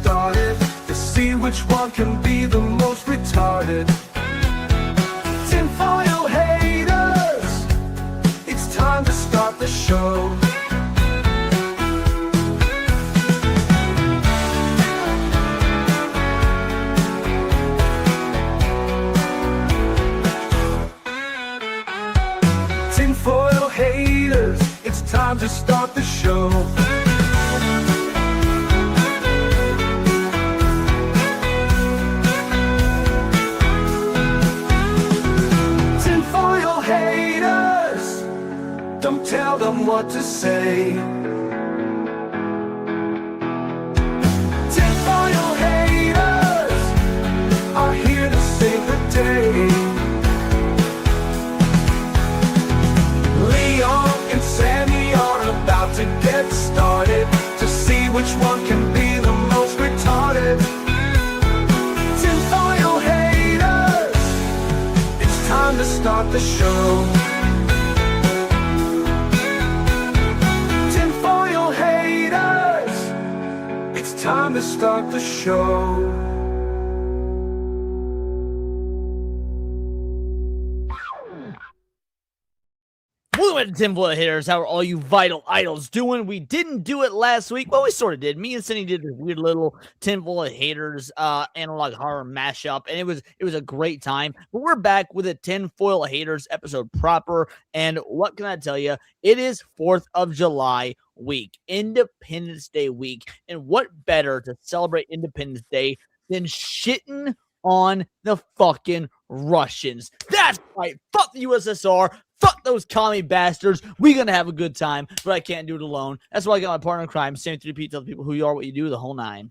started to see which one can be the most retarded. Tinfoil haters, it's time to start the show. Tinfoil haters, it's time to start the show. Tinfoil haters, don't tell them what to say. Tinfoil haters are here to save the day. Sammy are about to get started to see which one can be the most retarded. Tinfoil haters, it's time to start the show. Tinfoil haters, it's time to start the show. Welcome to Tinfoil Haters. How are all you vital idols doing? We didn't do it last week. Well, we sort of did. Me and Cindy did this weird little Tinfoil Haters analog horror mashup, and it was a great time. But we're back with a Tinfoil Haters episode proper. And what can I tell you? It is 4th of July week, Independence Day week. And what better to celebrate Independence Day than shitting on the fucking Russians? That's right. Fuck the USSR. Fuck those commie bastards. We're going to have a good time, but I can't do it alone. That's why I got my partner in crime, Sammy 3P. Tell the people who you are, what you do, the whole nine.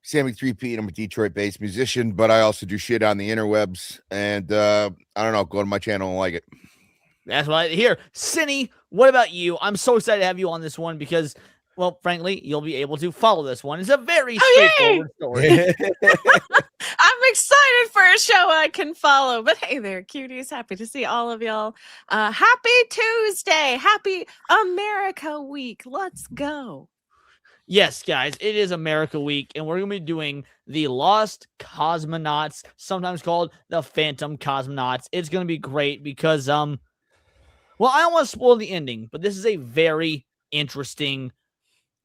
Sammy 3P, and I'm a Detroit-based musician, but I also do shit on the interwebs. And I don't know, go to my channel and like it. That's what I hear. Cindy, what about you? I'm so excited to have you on this one because, well, frankly, you'll be able to follow this one. It's a very straightforward story. I'm excited for a show I can follow. But hey there, cuties. Happy to see all of y'all. Happy Tuesday. Happy America Week. Let's go. Yes, guys, it is America Week, and we're going to be doing the Lost Cosmonauts, sometimes called the Phantom Cosmonauts. It's going to be great because, well, I don't want to spoil the ending, but this is a very interesting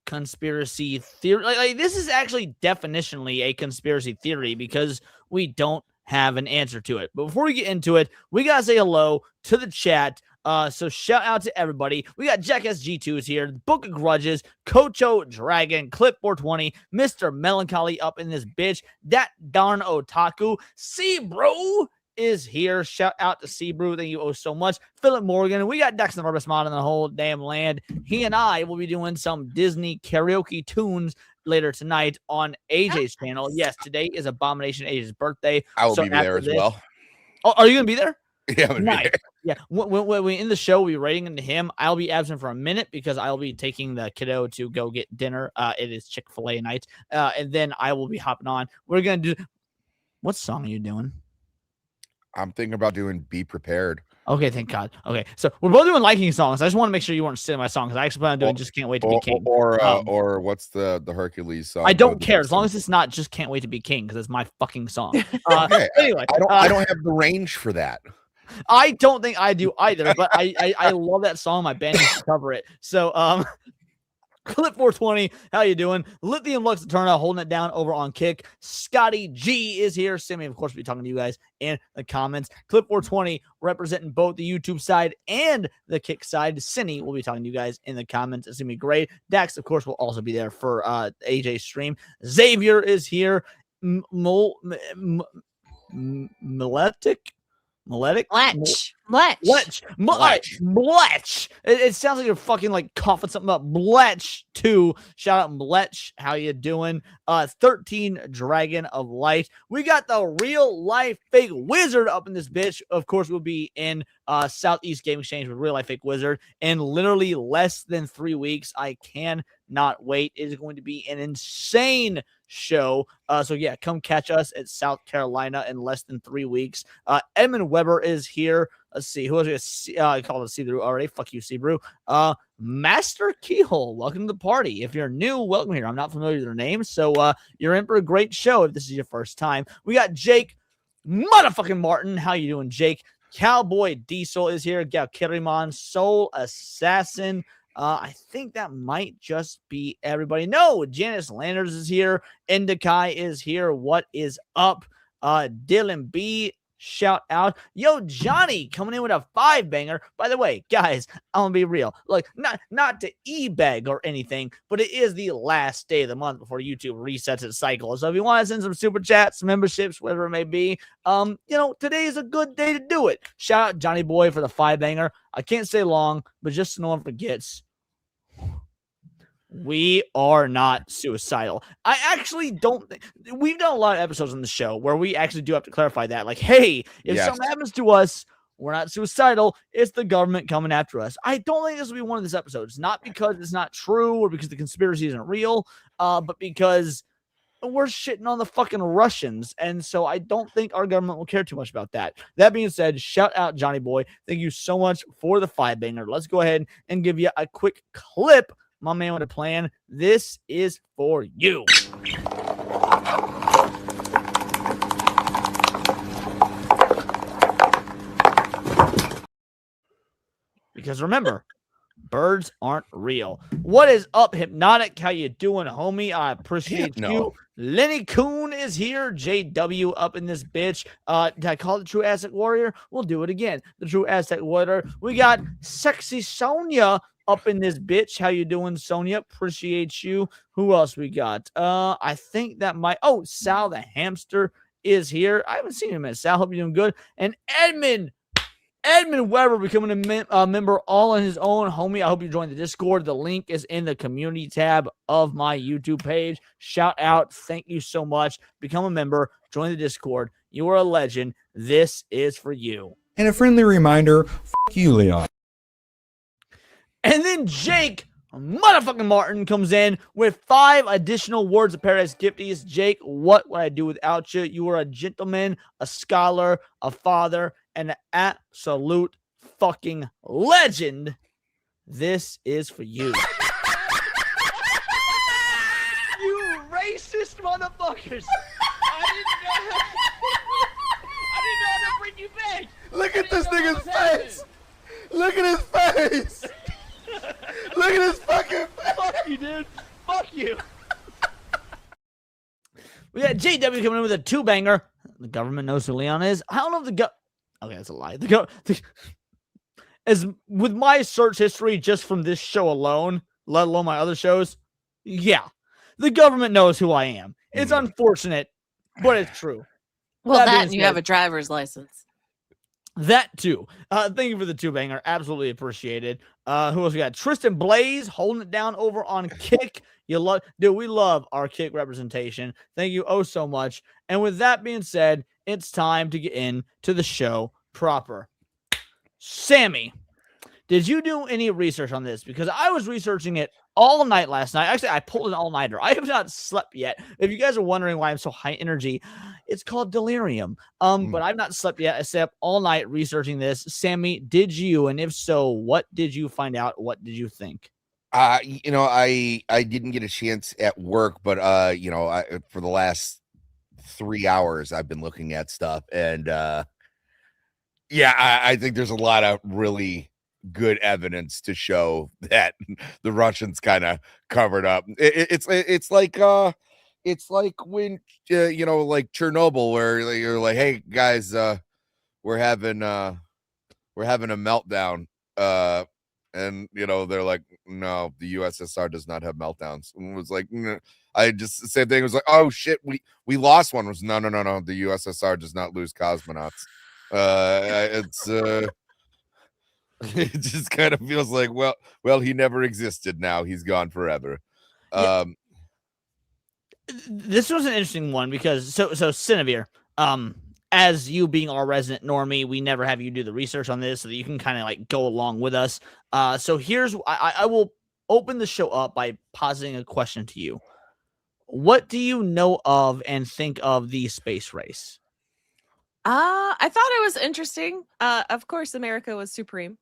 conspiracy theory. Like this is actually definitionally a conspiracy theory because we don't have an answer to it. But before we get into it, we gotta say hello to the chat. So shout out to everybody. We got Jack SG2 is here, Book of Grudges, Kocho Dragon, Clip 420, Mr. Melancholy up in this bitch, that darn otaku, see bro is here. Shout out to Seabrew. Thank you so much. Philip Morgan. We got Dex and the Rubber Mod in the whole damn land. He and I will be doing some Disney karaoke tunes later tonight on AJ's channel. Yes, today is Abomination AJ's birthday. I will be there as well. Oh, are you going to be there? Yeah, I'm nice. Yeah. When we in the show, we'll be writing into him. I'll be absent for a minute because I'll be taking the kiddo to go get dinner. It is Chick-fil-A night. And then I will be hopping on. We're going to do... What song are you doing? I'm thinking about doing Be Prepared. Okay, thank God. Okay, so we're both doing liking songs. I just want to make sure you weren't sitting my song because I actually plan on doing Just Can't Wait to Be King. Or what's the Hercules song? I don't care as long as it's not Just Can't Wait to Be King because it's my fucking song. Okay, anyway, I don't have the range for that. I don't think I do either, but I love that song. My band needs to cover it. So Clip 420, how you doing? Lithium Lux Eterna holding it down over on Kick. Scotty G is here. Sammy, of course, will be talking to you guys in the comments. Clip 420 representing both the YouTube side and the Kick side. Cindy will be talking to you guys in the comments. It's going to be great. Dax, of course, will also be there for AJ's stream. Xavier is here. Meletic? Bletch. It sounds like you're fucking like coughing something up. Bletch too. Shout out Bletch. How you doing? 13 Dragon of Light. We got the real life fake wizard up in this bitch. Of course, we'll be in Southeast Game Exchange with real life fake wizard in literally less than 3 weeks. I cannot wait. It is going to be an insane show. So yeah, come catch us at South Carolina in less than 3 weeks. Edmund Weber is here. Let's see. Who was I called it see-through already. Fuck you, see-through. Master Keyhole, welcome to the party. If you're new, welcome here. I'm not familiar with your name, so you're in for a great show if this is your first time. We got Jake motherfucking Martin. How you doing, Jake? Cowboy Diesel is here. Galkiriman, Soul Assassin. I think that might just be everybody. No, Janice Landers is here. Indikai is here. What is up? Dylan B, shout out. Yo, Johnny coming in with a 5-banger. By the way, guys, I'm gonna be real. Like, not to e-bag or anything, but it is the last day of the month before YouTube resets its cycle. So if you want to send some super chats, memberships, whatever it may be, today is a good day to do it. Shout out Johnny Boy for the 5-banger. I can't stay long, but just so no one forgets, we are not suicidal. I actually don't think we've done a lot of episodes on the show where we actually do have to clarify that. Like, hey, if something happens to us, we're not suicidal. It's the government coming after us. I don't think this will be one of these episodes. Not because it's not true or because the conspiracy isn't real, but because we're shitting on the fucking Russians. And so I don't think our government will care too much about that. That being said, shout out Johnny Boy. Thank you so much for the 5-banger. Let's go ahead and give you a quick clip. My man with a plan. This is for you. Because remember, birds aren't real. What is up, Hypnotic? How you doing, homie? I appreciate you. Lenny Coon is here. JW up in this bitch. Did I call it the True Aztec Warrior? We'll do it again. The True Aztec Warrior. We got Sexy Sonia up in this bitch. How you doing, Sonia? Appreciate you. Who else we got? I think that might... Oh, Sal the Hamster is here. I haven't seen him in Sal. Hope you're doing good. And Edmund Weber becoming a member all on his own. Homie, I hope you join the Discord. The link is in the community tab of my YouTube page. Shout out. Thank you so much. Become a member. Join the Discord. You are a legend. This is for you. And a friendly reminder, fuck you, Leon. And then Jake motherfucking Martin comes in with 5 additional words of paradise gifties. Jake, what would I do without you? You are a gentleman, a scholar, a father, and an absolute fucking legend. This is for you. You racist motherfuckers. I didn't know how to bring you back. Look at this nigga's face. Look at his face. Look at his fucking face. Fuck you, dude. Fuck you. We got JW coming in with a 2-banger. The government knows who Leon is. I don't know if the okay, that's a lie. As with my search history just from this show alone, let alone my other shows, yeah, the government knows who I am. It's unfortunate, but it's true. Well, that and you have a driver's license. That too. Thank you for the 2-banger. Absolutely appreciated. Who else we got? Tristan Blaze holding it down over on Kick. We love our Kick representation. Thank you oh so much. And with that being said, it's time to get into the show proper. Sammy, did you do any research on this? Because I was researching it all night last night. Actually, I pulled an all-nighter. I have not slept yet. If you guys are wondering why I'm so high energy, it's called delirium. But I've not slept yet. I stayed up all night researching this. Sammy, did you? And if so, what did you find out? What did you think? I didn't get a chance at work, but for the last 3 hours I've been looking at stuff, and I think there's a lot of really good evidence to show that the Russians kind of covered up. It's like when like Chernobyl, where you're like, hey guys, we're having a meltdown, and they're like, no, the USSR does not have meltdowns. And it was like, I just the same thing. It was like, oh shit, we lost one. It was no, the USSR does not lose cosmonauts. It just kind of feels like, well, he never existed. Now he's gone forever. This was an interesting one because so Cinevere, as you being our resident normie, we never have you do the research on this so that you can kind of like go along with us. So here's I will open the show up by positing a question to you. What do you know of and think of the space race? I thought it was interesting. Of course, America was supreme,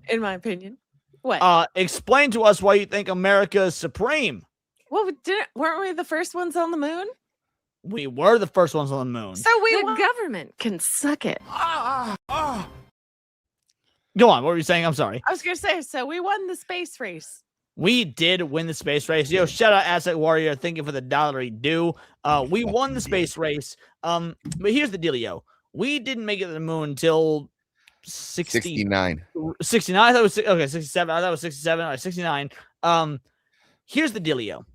in my opinion. What? Explain to us why you think America is supreme. Well, weren't we the first ones on the moon? We were the first ones on the moon. So the government can suck it. Go on. What were you saying? I'm sorry. I was going to say, so we won the space race. We did win the space race. Yo, shout out Asset Warrior. Thank you for the $1 due. We won the space race. But here's the dealio. We didn't make it to the moon until 69. 69. I thought it was 67. I thought it was 67. All right, 69. Here's the dealio.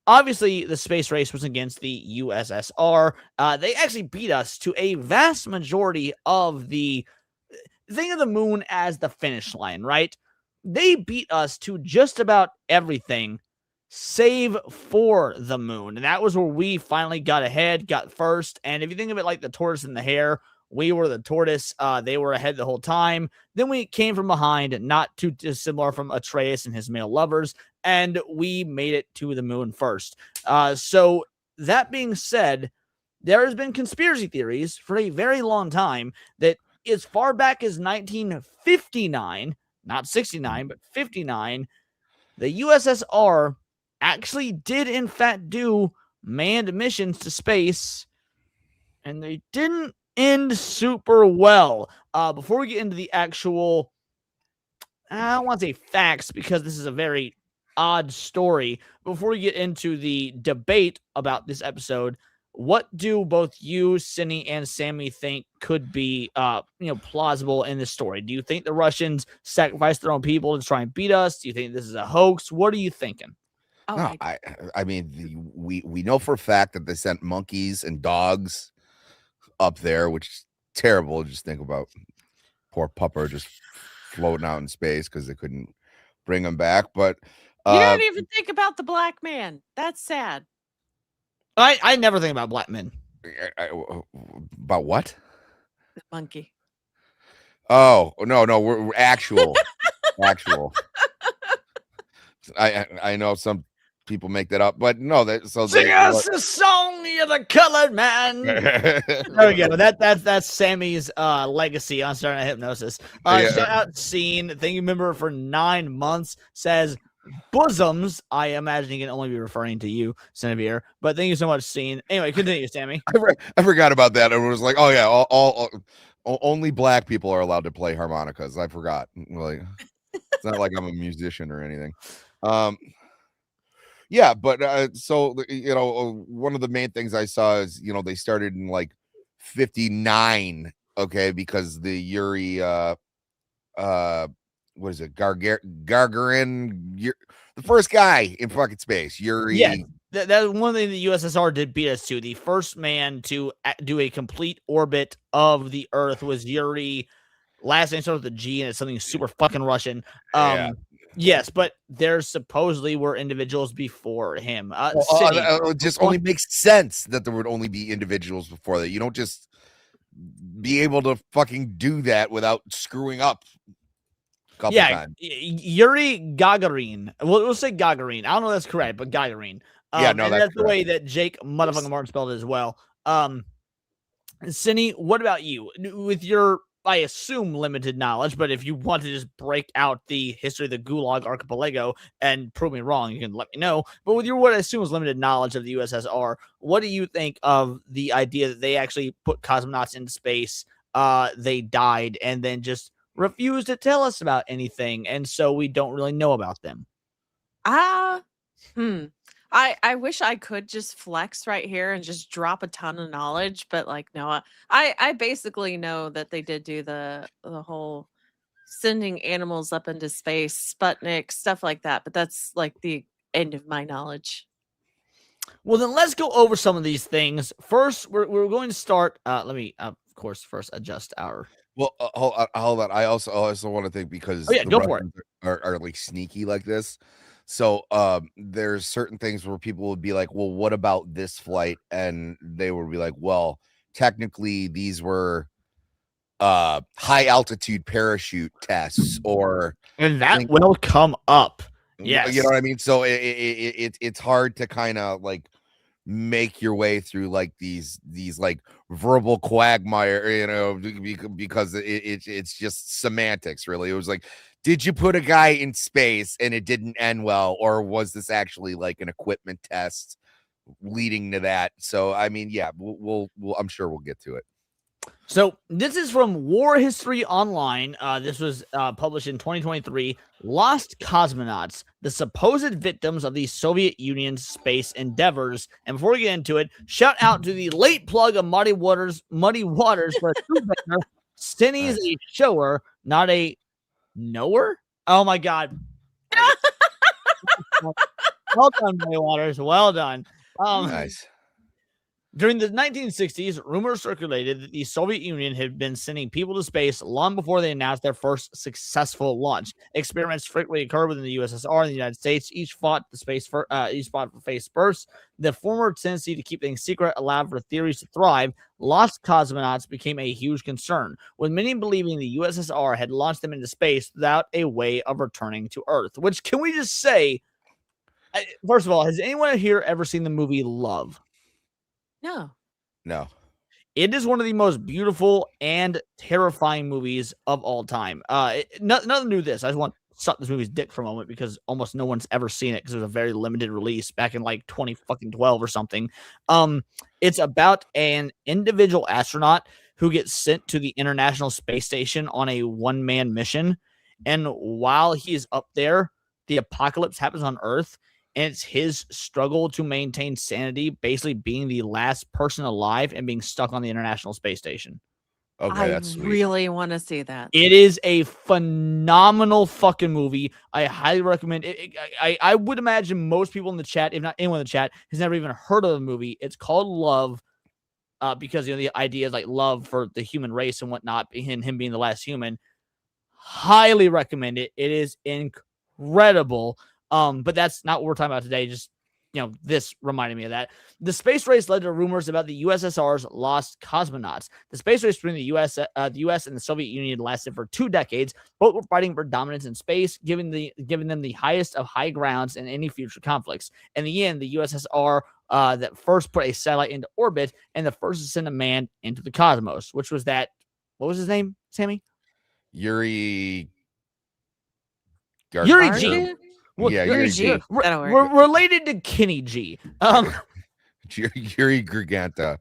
Obviously, the space race was against the USSR. They actually beat us to a vast majority of the think of the moon as the finish line, right? They beat us to just about everything save for the moon. And that was where we finally got ahead, got first. And if you think of it like the tortoise and the hare, we were the tortoise. They were ahead the whole time. Then we came from behind, not too dissimilar from Atreus and his male lovers. And we made it to the moon first. So that being said, there has been conspiracy theories for a very long time that as far back as 1959, not 69, but 59, the USSR actually did in fact do manned missions to space, and they didn't end super well. Before we get into the actual, I don't want to say facts because this is a very odd story. Before we get into the debate about this episode, what do both you, Cindy, and Sammy think could be, plausible in this story? Do you think the Russians sacrificed their own people to try and beat us? Do you think this is a hoax? What are you thinking? Oh, No, I mean, we know for a fact that they sent monkeys and dogs up there, which is terrible. Just think about poor Pupper just floating out in space because they couldn't bring him back. But you don't even think about the black man. That's sad. I never think about black men. About what? The monkey. Oh, no, we're actual. I know some people make that up, but no, Sing us a song, you're the colored man. There we go. That's Sammy's legacy on Starting Hypnosis. Shout out Scene. Thank you, member for 9 months. Says bosoms. I imagine he can only be referring to you, Senavier. But thank you so much, Scene. Anyway, continue, Sammy. I forgot about that. It was like, oh yeah, all only black people are allowed to play harmonicas. I forgot. Like, it's not like I'm a musician or anything. Yeah, but so one of the main things I saw is they started in like 59, okay, because the Yuri what is it, Gagarin, the first guy in fucking space, Yuri. Yeah, that's one thing the USSR did beat us to. The first man to do a complete orbit of the Earth was Yuri. Last name starts with a G, and it's something super fucking Russian. Yes, but there supposedly were individuals before him. It just only makes sense that there would only be individuals before that. You don't just be able to fucking do that without screwing up. Times. Yuri Gagarin. We'll say Gagarin. I don't know if that's correct, but Gagarin. That's the way that Jake motherfucking Martin spelled it as well. Cindy, what about you? With your, I assume, limited knowledge, but if you want to just break out the history of the Gulag Archipelago and prove me wrong, you can let me know. But with your, what I assume is limited knowledge of the USSR, what do you think of the idea that they actually put cosmonauts into space, they died, and then just refused to tell us about anything, and so we don't really know about them? I wish I could just flex right here and just drop a ton of knowledge, but like no, I basically know that they did do the whole sending animals up into space, Sputnik, stuff like that, but that's like the end of my knowledge. Well, then let's go over some of these things. First, we're going to start. Let me, of course, first adjust our. Well, hold on. I also want to think because go for it. Are like sneaky like this. So there's certain things where people would be like, well, what about this flight? And they would be like, well, technically these were high altitude parachute tests, and that will come up. Yes. You know what I mean? So it's hard to kind of like make your way through like these like verbal quagmire, because it's just semantics, really. It was like, did you put a guy in space and it didn't end well, or was this actually like an equipment test leading to that? So I mean, yeah, we'll I'm sure we'll get to it. So this is from War History Online. This was published in 2023. Lost Cosmonauts, the supposed victims of the Soviet Union's space endeavors. And before we get into it, shout out to the late plug of Muddy Waters for a true banger. Cindy is a shower, not a knower. Oh my God. Well done, Muddy Waters. Well done. Nice. During the 1960s, rumors circulated that the Soviet Union had been sending people to space long before they announced their first successful launch. Experiments frequently occurred within the USSR and the United States. Each fought for space first. The former tendency to keep things secret allowed for theories to thrive. Lost cosmonauts became a huge concern, with many believing the USSR had launched them into space without a way of returning to Earth. Which, can we just say, first of all, has anyone here ever seen the movie Love? No. It is one of the most beautiful and terrifying movies of all time. Nothing to do with this. I just want to suck this movie's dick for a moment because almost no one's ever seen it because it was a very limited release back in like 2012 or something. It's about an individual astronaut who gets sent to the International Space Station on a one-man mission. And while he's up there, the apocalypse happens on Earth. And it's his struggle to maintain sanity, basically being the last person alive and being stuck on the International Space Station. Okay, that's sweet. Really want to see that. It is a phenomenal fucking movie. I highly recommend it. I would imagine most people in the chat, if not anyone in the chat, has never even heard of the movie. It's called Love, because the idea is like love for the human race and whatnot, and him being the last human. Highly recommend it. It is incredible. But that's not what we're talking about today. Just, this reminded me of that. The space race led to rumors about the USSR's lost cosmonauts. The space race between the US and the Soviet Union lasted for 2 decades. Both were fighting for dominance in space, giving them the highest of high grounds in any future conflicts. In the end, the USSR that first put a satellite into orbit and the first to send a man into the cosmos, which was that. What was his name, Sammy? Yuri G. Well, yeah, Yuri G. We're related to Kenny G. Yuri Gagarin.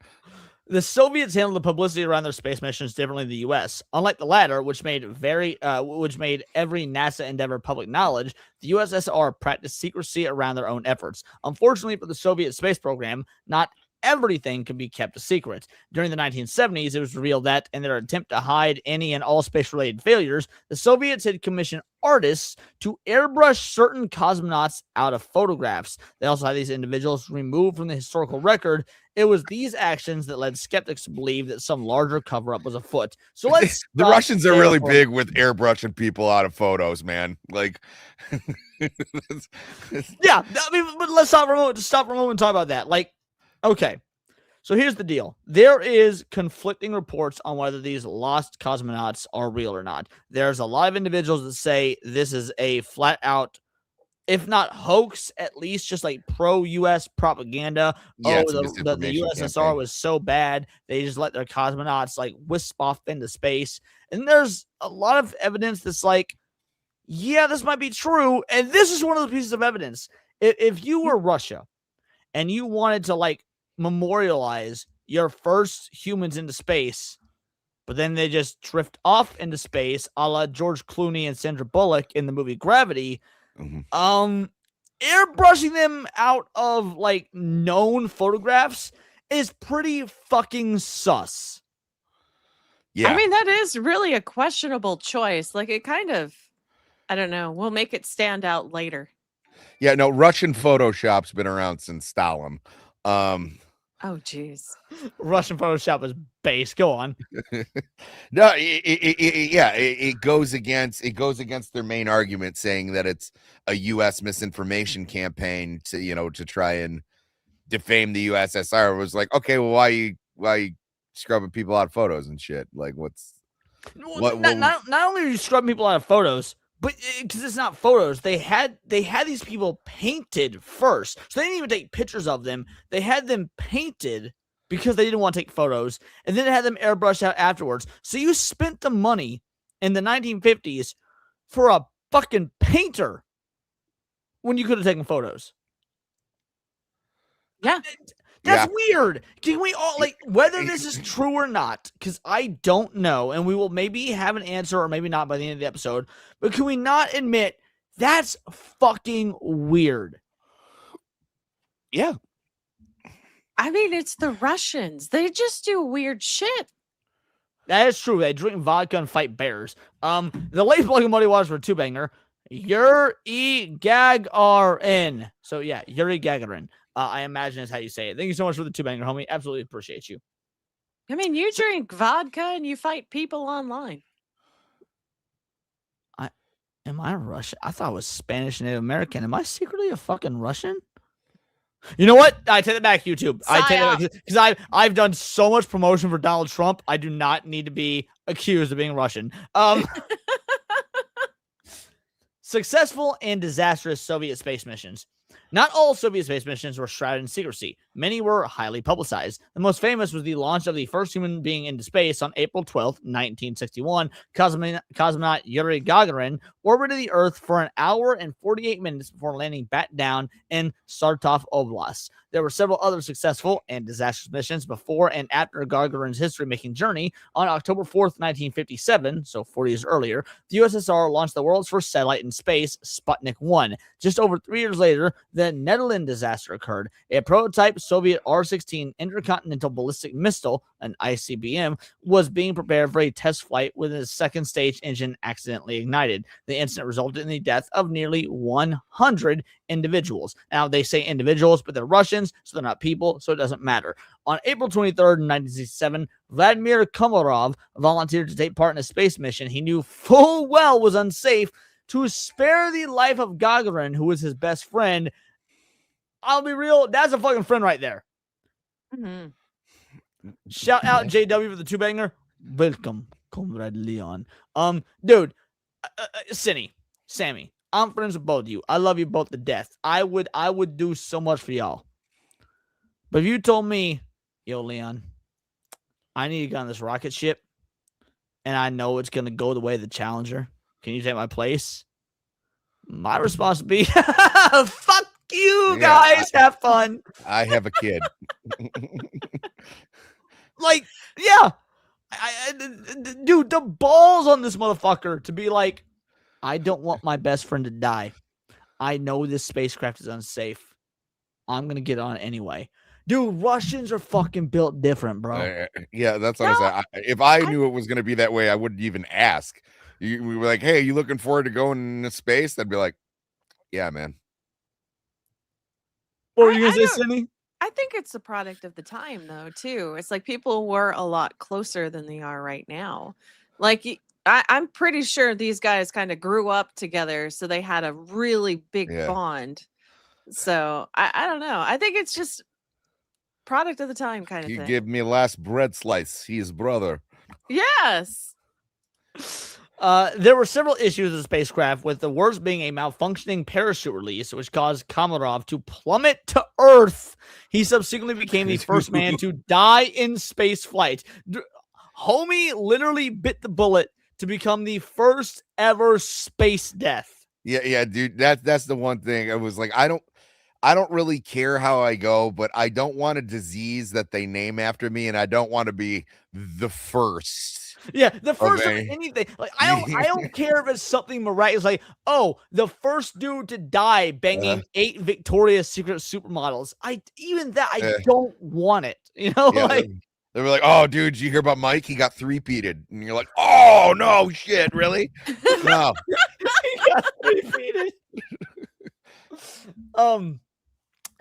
The Soviets handled the publicity around their space missions differently than the U.S. Unlike the latter, which made every NASA endeavor public knowledge, the USSR practiced secrecy around their own efforts. Unfortunately for the Soviet space program, not everything can be kept a secret. During the 1970s, it was revealed that, in their attempt to hide any and all space-related failures, the Soviets had commissioned artists to airbrush certain cosmonauts out of photographs. They also had these individuals removed from the historical record. It was these actions that led skeptics to believe that some larger cover-up was afoot. So let's the Russians are really big with airbrushing people out of photos, man. Like, yeah, I mean, but let's stop for a moment and talk about that. Like, okay, so here's the deal. There is conflicting reports on whether these lost cosmonauts are real or not. There's a lot of individuals that say this is a flat out, if not hoax, at least just like pro-U.S. propaganda. Yeah, the USSR campaign was so bad, they just let their cosmonauts like wisp off into space. And there's a lot of evidence that's like, yeah, this might be true. And this is one of the pieces of evidence. If you were Russia and you wanted to like memorialize your first humans into space, but then they just drift off into space, a la George Clooney and Sandra Bullock in the movie Gravity. Airbrushing them out of like known photographs is pretty fucking sus. Yeah, I mean, that is really a questionable choice. Like, it kind of, I don't know, will make it stand out later. Yeah, no, Russian Photoshop's been around since Stalin. Oh, geez. Russian Photoshop is base. Go on. No, it goes against their main argument, saying that it's a U.S. misinformation campaign to try and defame the USSR. It was like, okay, well, why you scrubbing people out of photos and shit? Like, not only are you scrubbing people out of photos, But because it's not photos, they had these people painted first, so they didn't even take pictures of them. They had them painted because they didn't want to take photos, and then they had them airbrushed out afterwards. So you spent the money in the 1950s for a fucking painter when you could have taken photos. Yeah. That's weird. Can we all, like, whether this is true or not, because I don't know, and we will maybe have an answer or maybe not by the end of the episode, but can we not admit that's fucking weird? Yeah. I mean, it's the Russians. They just do weird shit. That is true. They drink vodka and fight bears. The late Blood and Muddy Waters for two banger. Yuri Gagarin. So yeah, Yuri Gagarin. I imagine is how you say it. Thank you so much for the two banger, homie. Absolutely appreciate you. I mean, you drink vodka and you fight people online. Am I Russian? I thought I was Spanish and Native American. Am I secretly a fucking Russian? You know what? I take it back, YouTube. I take it back because I've done so much promotion for Donald Trump. I do not need to be accused of being Russian. Successful and disastrous Soviet space missions. Not all Soviet space missions were shrouded in secrecy. Many were highly publicized. The most famous was the launch of the first human being into space on April 12th, 1961. Cosmonaut Yuri Gagarin orbited the Earth for an hour and 48 minutes before landing back down in Sartov Oblast. There were several other successful and disastrous missions before and after Gagarin's history-making journey. On October 4th, 1957, so 40 years earlier, the USSR launched the world's first satellite in space, Sputnik 1. Just over 3 years later, the Nedelin disaster occurred. A prototype Soviet R-16 intercontinental ballistic missile, an ICBM, was being prepared for a test flight when its second stage engine accidentally ignited. The incident resulted in the death of nearly 100 individuals. Now, they say individuals, but they're Russians, so they're not people, so it doesn't matter. On April 23rd, 1967, Vladimir Komarov volunteered to take part in a space mission he knew full well was unsafe to spare the life of Gagarin, who was his best friend. I'll be real, that's a fucking friend right there. Mm-hmm. Shout out JW for the two banger. Welcome, Comrade Leon. Dude, Sammy, I'm friends with both of you. I love you both to death. I would do so much for y'all. But if you told me, yo, Leon, I need to get on this rocket ship, and I know it's gonna go the way of the Challenger. Can you take my place? My response would be, fuck you guys. Have fun. I have a kid. Like, yeah. Dude, the balls on this motherfucker to be like, I don't want my best friend to die. I know this spacecraft is unsafe. I'm going to get on it anyway. Dude, Russians are fucking built different, bro. Yeah, that's what I said. If I knew it was going to be that way, I wouldn't even ask. We were like, hey, you looking forward to going into space? I'd be like, yeah, man. What were you going to say, Cindy? I think it's a product of the time, though, too. It's like people were a lot closer than they are right now. Like, I'm pretty sure these guys kind of grew up together, so they had a really big bond. So, I don't know. I think it's just product of the time kind of thing. He gave me last bread slice. He's brother. Yes. There were several issues with the spacecraft, with the worst being a malfunctioning parachute release, which caused Komarov to plummet to Earth. He subsequently became the first man to die in space flight. Homie literally bit the bullet to become the first ever space death. Yeah, dude. That's the one thing. I was like, I don't really care how I go, but I don't want a disease that they name after me, and I don't want to be the first. Yeah, the first of anything. Like, I don't care if it's something miraculous, like, oh, the first dude to die banging 8 Victoria's Secret supermodels. I don't want it. You know, like they were like, oh, dude, did you hear about Mike? He got 3-peated. And you're like, oh no, shit, really? No. He got 3-peated.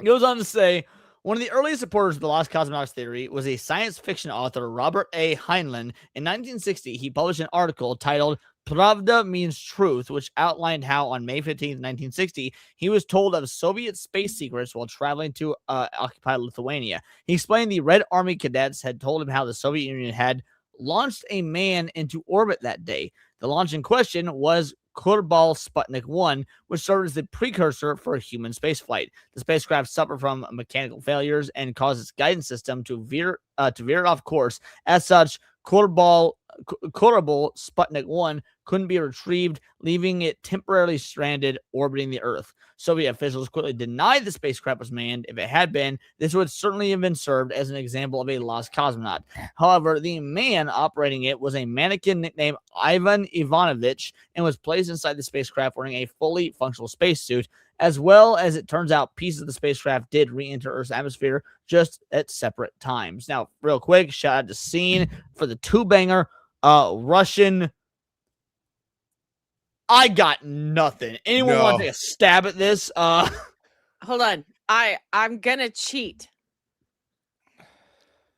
Goes on to say, one of the earliest supporters of the Lost Cosmonauts theory was a science fiction author, Robert A. Heinlein. In 1960, he published an article titled Pravda Means Truth, which outlined how on May 15th, 1960, he was told of Soviet space secrets while traveling to occupied Lithuania. He explained the Red Army cadets had told him how the Soviet Union had launched a man into orbit that day. The launch in question was Kurbal Sputnik 1, which served as the precursor for human spaceflight. The spacecraft suffered from mechanical failures and caused its guidance system to veer it off course. As such, Kurbal Sputnik 1 couldn't be retrieved, leaving it temporarily stranded orbiting the Earth. Soviet officials quickly denied the spacecraft was manned. If it had been, this would certainly have been served as an example of a lost cosmonaut. However, the man operating it was a mannequin nicknamed Ivan Ivanovich and was placed inside the spacecraft wearing a fully functional spacesuit. As well as it turns out, pieces of the spacecraft did re-enter Earth's atmosphere, just at separate times. Now, real quick, shout out to Scene for the two-banger Russian. I got nothing. Anyone want to take a stab at this? Hold on. I'm gonna cheat.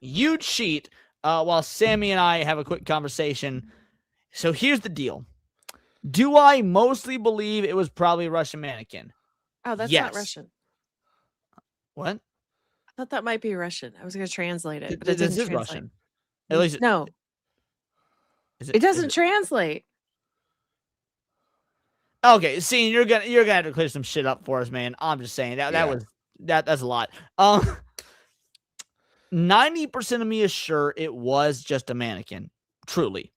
You cheat while Sammy and I have a quick conversation. So here's the deal. Do I mostly believe it was probably a Russian mannequin? Oh, that's Yes. not Russian. What? I thought that might be Russian. I was gonna translate it, but it This doesn't is translate. Russian. At least No, it doesn't translate. Okay, see, you're gonna have to clear some shit up for us, man. I'm just saying that's a lot. 90% of me is sure it was just a mannequin, truly.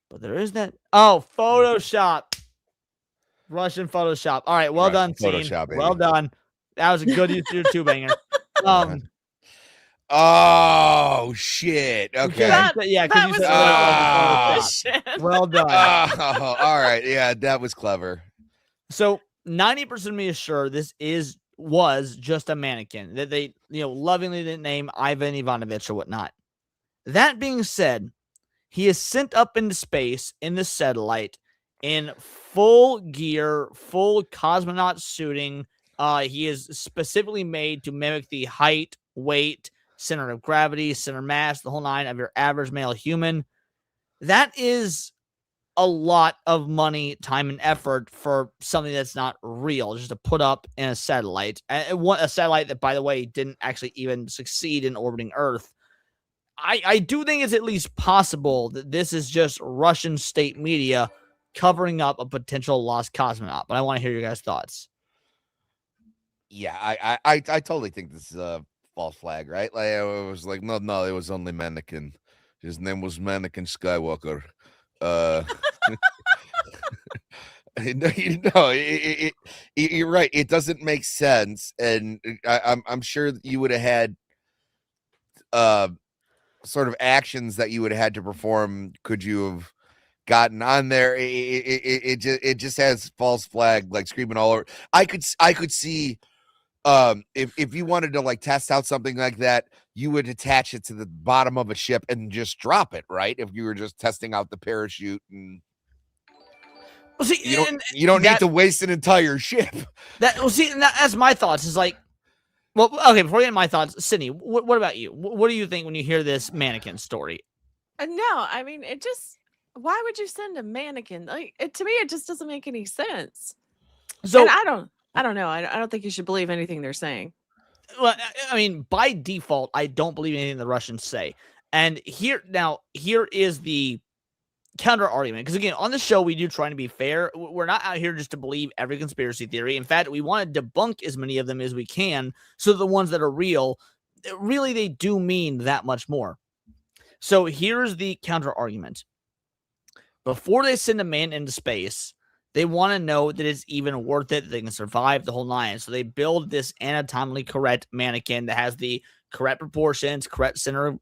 But there is that. Oh, Photoshop, Russian Photoshop. All right, well done, Scene. Photoshop, baby. Well done. That was a good use of your two banger. Oh shit. Okay. That because was you said Ah. Russian. well done. Oh, all right. Yeah, that was clever. So 90% of me is sure this was just a mannequin that they lovingly didn't name Ivan Ivanovich or whatnot. That being said, he is sent up into space in the satellite in full gear, full cosmonaut suiting. He is specifically made to mimic the height, weight, center of gravity, center mass, the whole nine of your average male human. That is a lot of money, time, and effort for something that's not real, just to put up in a satellite. A satellite that, by the way, didn't actually even succeed in orbiting Earth. I do think it's at least possible that this is just Russian state media covering up a potential lost cosmonaut. But I want to hear your guys' thoughts. Yeah, I totally think this is a false flag, right? Like I was like, no, it was only Mannequin. His name was Mannequin Skywalker. You're right. It doesn't make sense, and I'm sure that you would have had sort of actions that you would have had to perform. Could you have gotten on there? It just has false flag like screaming all over. I could see if you wanted to like test out something like that, you would attach it to the bottom of a ship and just drop it, right? If you were just testing out the parachute, and Well, see, you don't need to waste an entire ship. That's my thoughts. Is like, well, okay. Before we get my thoughts, Sydney, what about you? What do you think when you hear this mannequin story? No, I mean, it just. Why would you send a mannequin? Like, to me, it just doesn't make any sense. So and I don't know. I don't think you should believe anything they're saying. Well, I mean, by default, I don't believe anything the Russians say. And here is the counter argument. Because again, on the show, we do try to be fair. We're not out here just to believe every conspiracy theory. In fact, we want to debunk as many of them as we can. So the ones that are real, really, they do mean that much more. So here's the counter argument. Before they send a man into space, they want to know that it's even worth it, that they can survive the whole nine. So they build this anatomically correct mannequin that has the correct proportions, correct center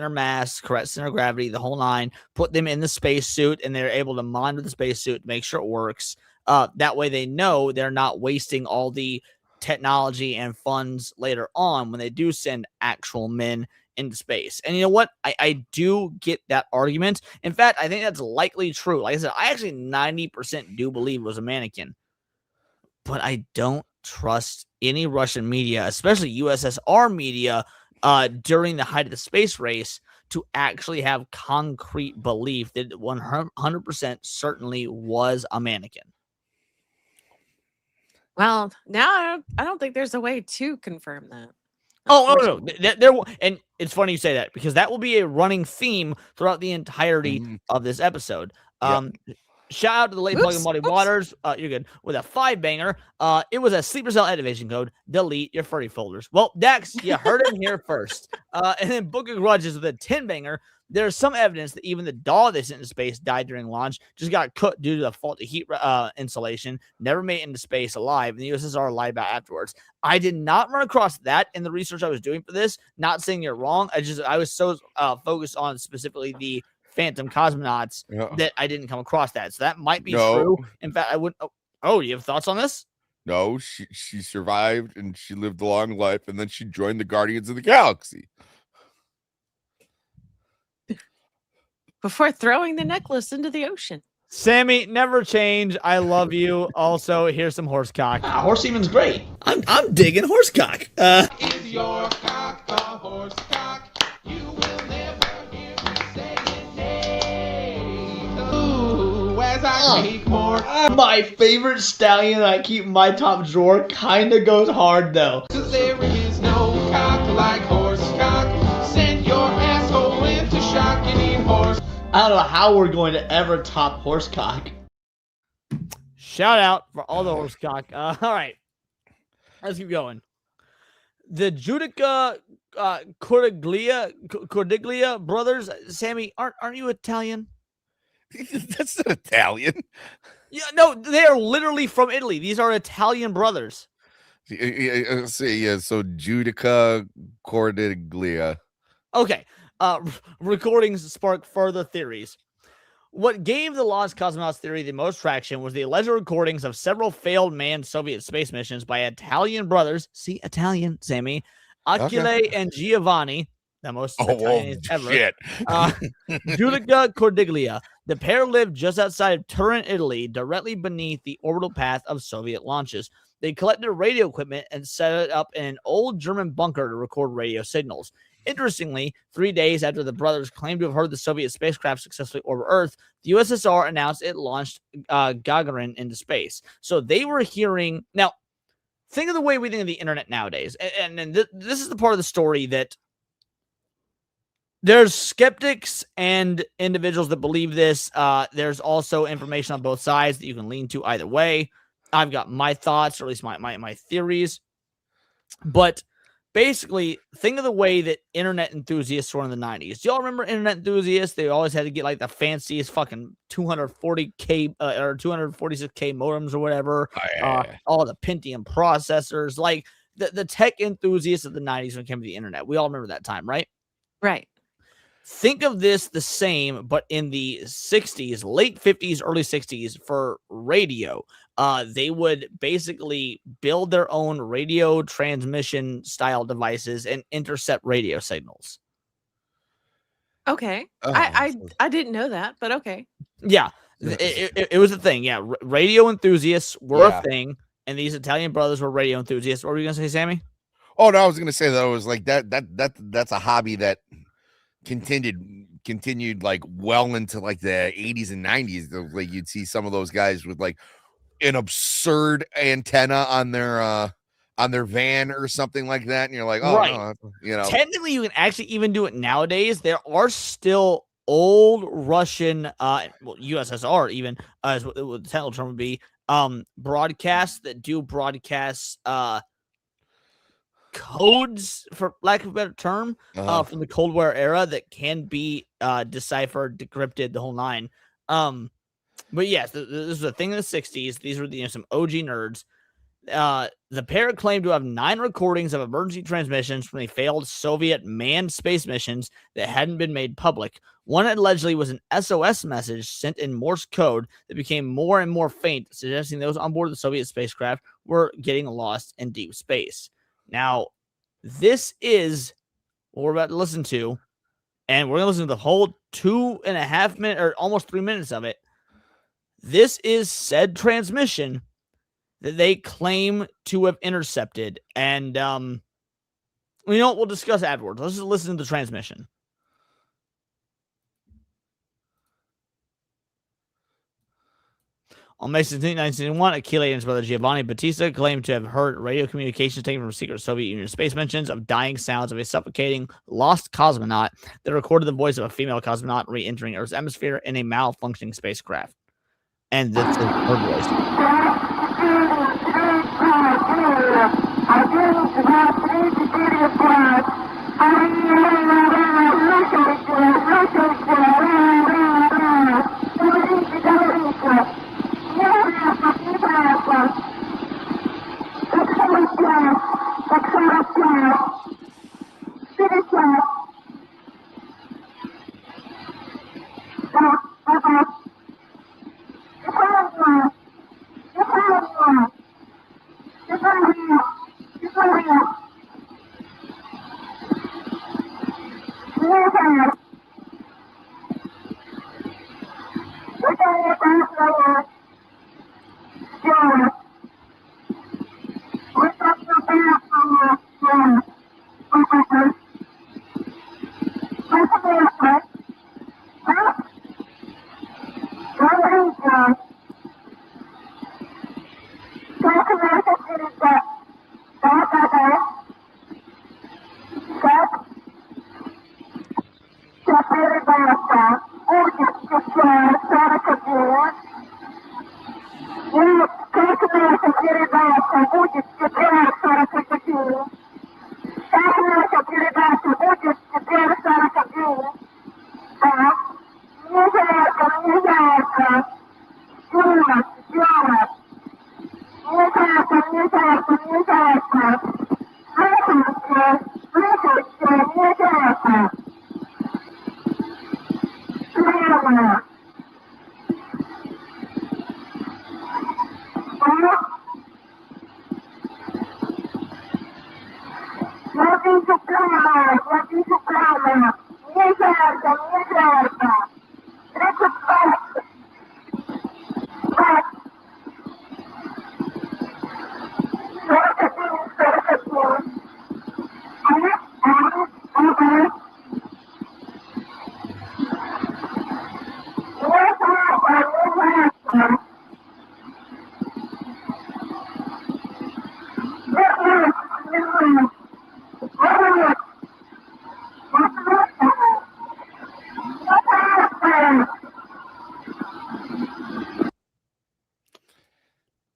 mass, correct center of gravity, the whole nine, put them in the spacesuit, and they're able to monitor the spacesuit to make sure it works. That way they know they're not wasting all the technology and funds later on when they do send actual men into space. And you know what? I do get that argument. In fact, I think that's likely true. Like I said, I actually 90% do believe it was a mannequin. But I don't trust any Russian media, especially USSR media, during the height of the space race to actually have concrete belief that 100% certainly was a mannequin. Well, now I don't think there's a way to confirm that. Oh, no. And it's funny you say that because that will be a running theme throughout the entirety of this episode. Yep. Shout out to the late Oops, plug in Muddy oops. Waters. You're good. With a 5-banger. It was a sleeper cell activation code. Delete your furry folders. Well, Dax, you heard him here first. And then Book of Grudges with a 10-banger. There's some evidence that even the doll they sent into space died during launch, just got cooked due to the faulty heat insulation, never made it into space alive, and the USSR lied about afterwards. I did not run across that in the research I was doing for this. Not saying you're wrong. I was so focused on specifically the Phantom Cosmonauts that I didn't come across that. So that might be true. In fact, I wouldn't. Oh, you have thoughts on this? No, she survived and she lived a long life, and then she joined the Guardians of the Galaxy. Before throwing the necklace into the ocean. Sammy, never change. I love you. Also, here's some horsecock. Horse semen's great. I'm digging horsecock. Is your cock a horse cock? You will never hear me say it. Nay. Ooh, as I speak more. My favorite stallion I keep in my top drawer kinda goes hard though. 'Cause there is no cock like horse cock. Send your asshole into shock and eat horse. I don't know how we're going to ever top horsecock. Shout out for all the horsecock. All right, let's keep going. The Judica-Cordiglia brothers. Sammy, aren't you Italian? That's not Italian. Yeah, no, they are literally from Italy. These are Italian brothers. Let's see, yeah. So Judica-Cordiglia. Okay. Recordings spark further theories. What gave the Lost Cosmonauts theory the most traction was the alleged recordings of several failed manned Soviet space missions by Italian brothers. See, Italian, Sammy. Achille and Giovanni, the most Italian ever. Shit. Judica-Cordiglia. The pair lived just outside of Turin, Italy, directly beneath the orbital path of Soviet launches. They collected radio equipment and set it up in an old German bunker to record radio signals. Interestingly, 3 days after the brothers claimed to have heard the Soviet spacecraft successfully orbit Earth, the USSR announced it launched Gagarin into space. So they were hearing... Now, think of the way we think of the internet nowadays. And this is the part of the story that there's skeptics and individuals that believe this. There's also information on both sides that you can lean to either way. I've got my thoughts, or at least my theories. But basically, think of the way that internet enthusiasts were in the 90s. Do y'all remember internet enthusiasts? They always had to get like the fanciest fucking 240K or 246K modems or whatever. All the Pentium processors, like the tech enthusiasts of the 90s when it came to the internet. We all remember that time, right? Right. Think of this the same, but in the 60s, late 50s, early 60s for radio. They would basically build their own radio transmission style devices and intercept radio signals. Okay. Oh, I didn't know that, but okay. Yeah, it was a thing. Yeah, radio enthusiasts were a thing, and these Italian brothers were radio enthusiasts. What were you gonna say, Sammy? Oh no, I was gonna say that it was like that's a hobby that continued like well into like the 80s and 90s. Like you'd see some of those guys with like an absurd antenna on their van or something like that, and you're like, oh, right. No, you know. Technically, you can actually even do it nowadays. There are still old Russian, USSR even, as what the technical term would be, broadcasts that do broadcast codes, for lack of a better term, from the Cold War era that can be deciphered, decrypted, the whole nine. But yes, this is a thing in the 60s. These were some OG nerds. The pair claimed to have 9 recordings of emergency transmissions from the failed Soviet manned space missions that hadn't been made public. One allegedly was an SOS message sent in Morse code that became more and more faint, suggesting those on board the Soviet spacecraft were getting lost in deep space. Now, this is what we're about to listen to, and we're going to listen to the whole 2.5 minutes, or almost 3 minutes of it. This is said transmission that they claim to have intercepted. And, we'll discuss afterwards. Let's just listen to the transmission. On May 16, 1991, Achille and his brother Giovanni Battista claimed to have heard radio communications taken from secret Soviet Union space missions of dying sounds of a suffocating lost cosmonaut that recorded the voice of a female cosmonaut re-entering Earth's atmosphere in a malfunctioning spacecraft. And this is her voice.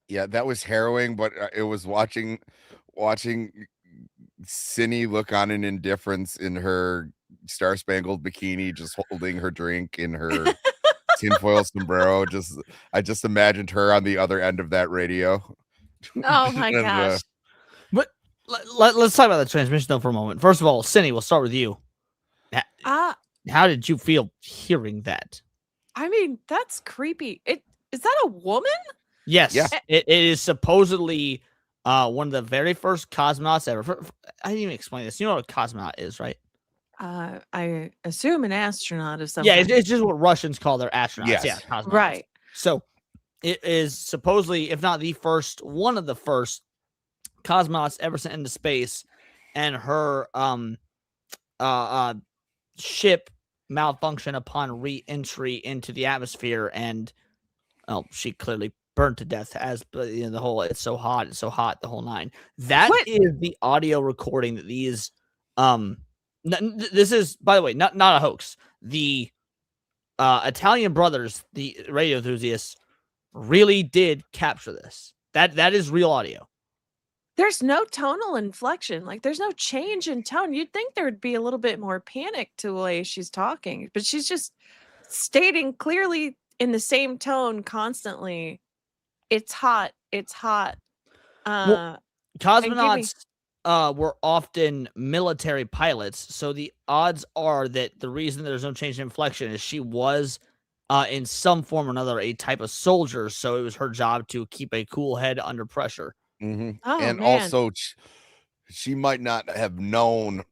Yeah, that was harrowing, but it was watching Cindy look on in indifference in her star-spangled bikini, just holding her drink in her tinfoil sombrero. I just imagined her on the other end of that radio. Oh my And, gosh. But let's talk about the transmission though for a moment. First of all, Cindy, we'll start with you. How did you feel hearing that? I mean, that's creepy. Is that a woman? Yes, Yeah. it is supposedly one of the very first cosmonauts ever. I didn't even explain this. You know what a cosmonaut is, right? I assume an astronaut of some Yeah, kind. it's just what Russians call their astronauts. Yes. Yeah, cosmonauts. Right. So it is supposedly, if not the first, one of the first cosmonauts ever sent into space, and her ship malfunctioned upon re-entry into the atmosphere, and she clearly burned to death as the whole it's so hot, the whole nine. That is the audio recording that these this is, by the way, not a hoax. The Italian brothers, the radio enthusiasts, really did capture this. That is real audio. There's no tonal inflection. Like, there's no change in tone. You'd think there'd be a little bit more panic to the way she's talking, but she's just stating clearly in the same tone constantly. It's hot. It's hot. Cosmonauts were often military pilots, so the odds are that the reason there's no change in inflection is she was in some form or another a type of soldier, so it was her job to keep a cool head under pressure. Mm-hmm. Oh, and man. also she might not have known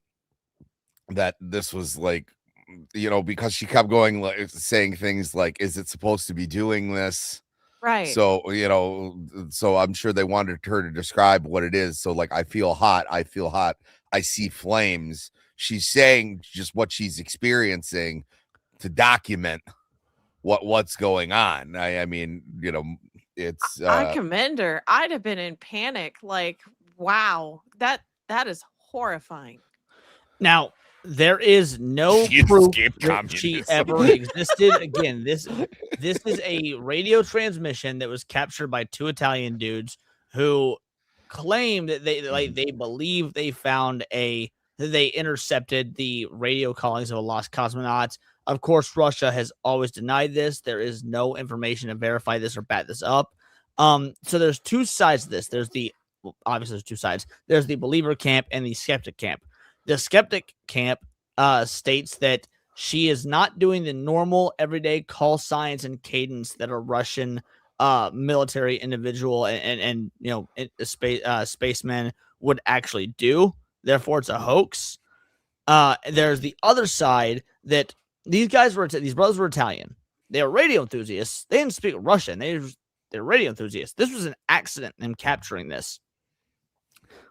that this was like, because she kept going, like saying things like, is it supposed to be doing this? Right. So, so I'm sure they wanted her to describe what it is. So like, I feel hot. I see flames. She's saying just what she's experiencing to document what's going on. I mean, it's I commend her. I'd have been in panic. Like, wow, that is horrifying. Now, There is no She proof escaped that she communism. ever existed. Again, this is a radio transmission that was captured by two Italian dudes who claim that they believe they found that they intercepted the radio callings of a lost cosmonauts. Of course, Russia has always denied this. There is no information to verify this or back this up. So there's two sides to this. Obviously there's two sides. There's the believer camp and the skeptic camp. The skeptic camp states that she is not doing the normal everyday call signs and cadence that a Russian military individual and spaceman would actually do. Therefore, it's a hoax. There's the other side that these brothers were Italian. They were radio enthusiasts. They didn't speak Russian. They're radio enthusiasts. This was an accident, them capturing this.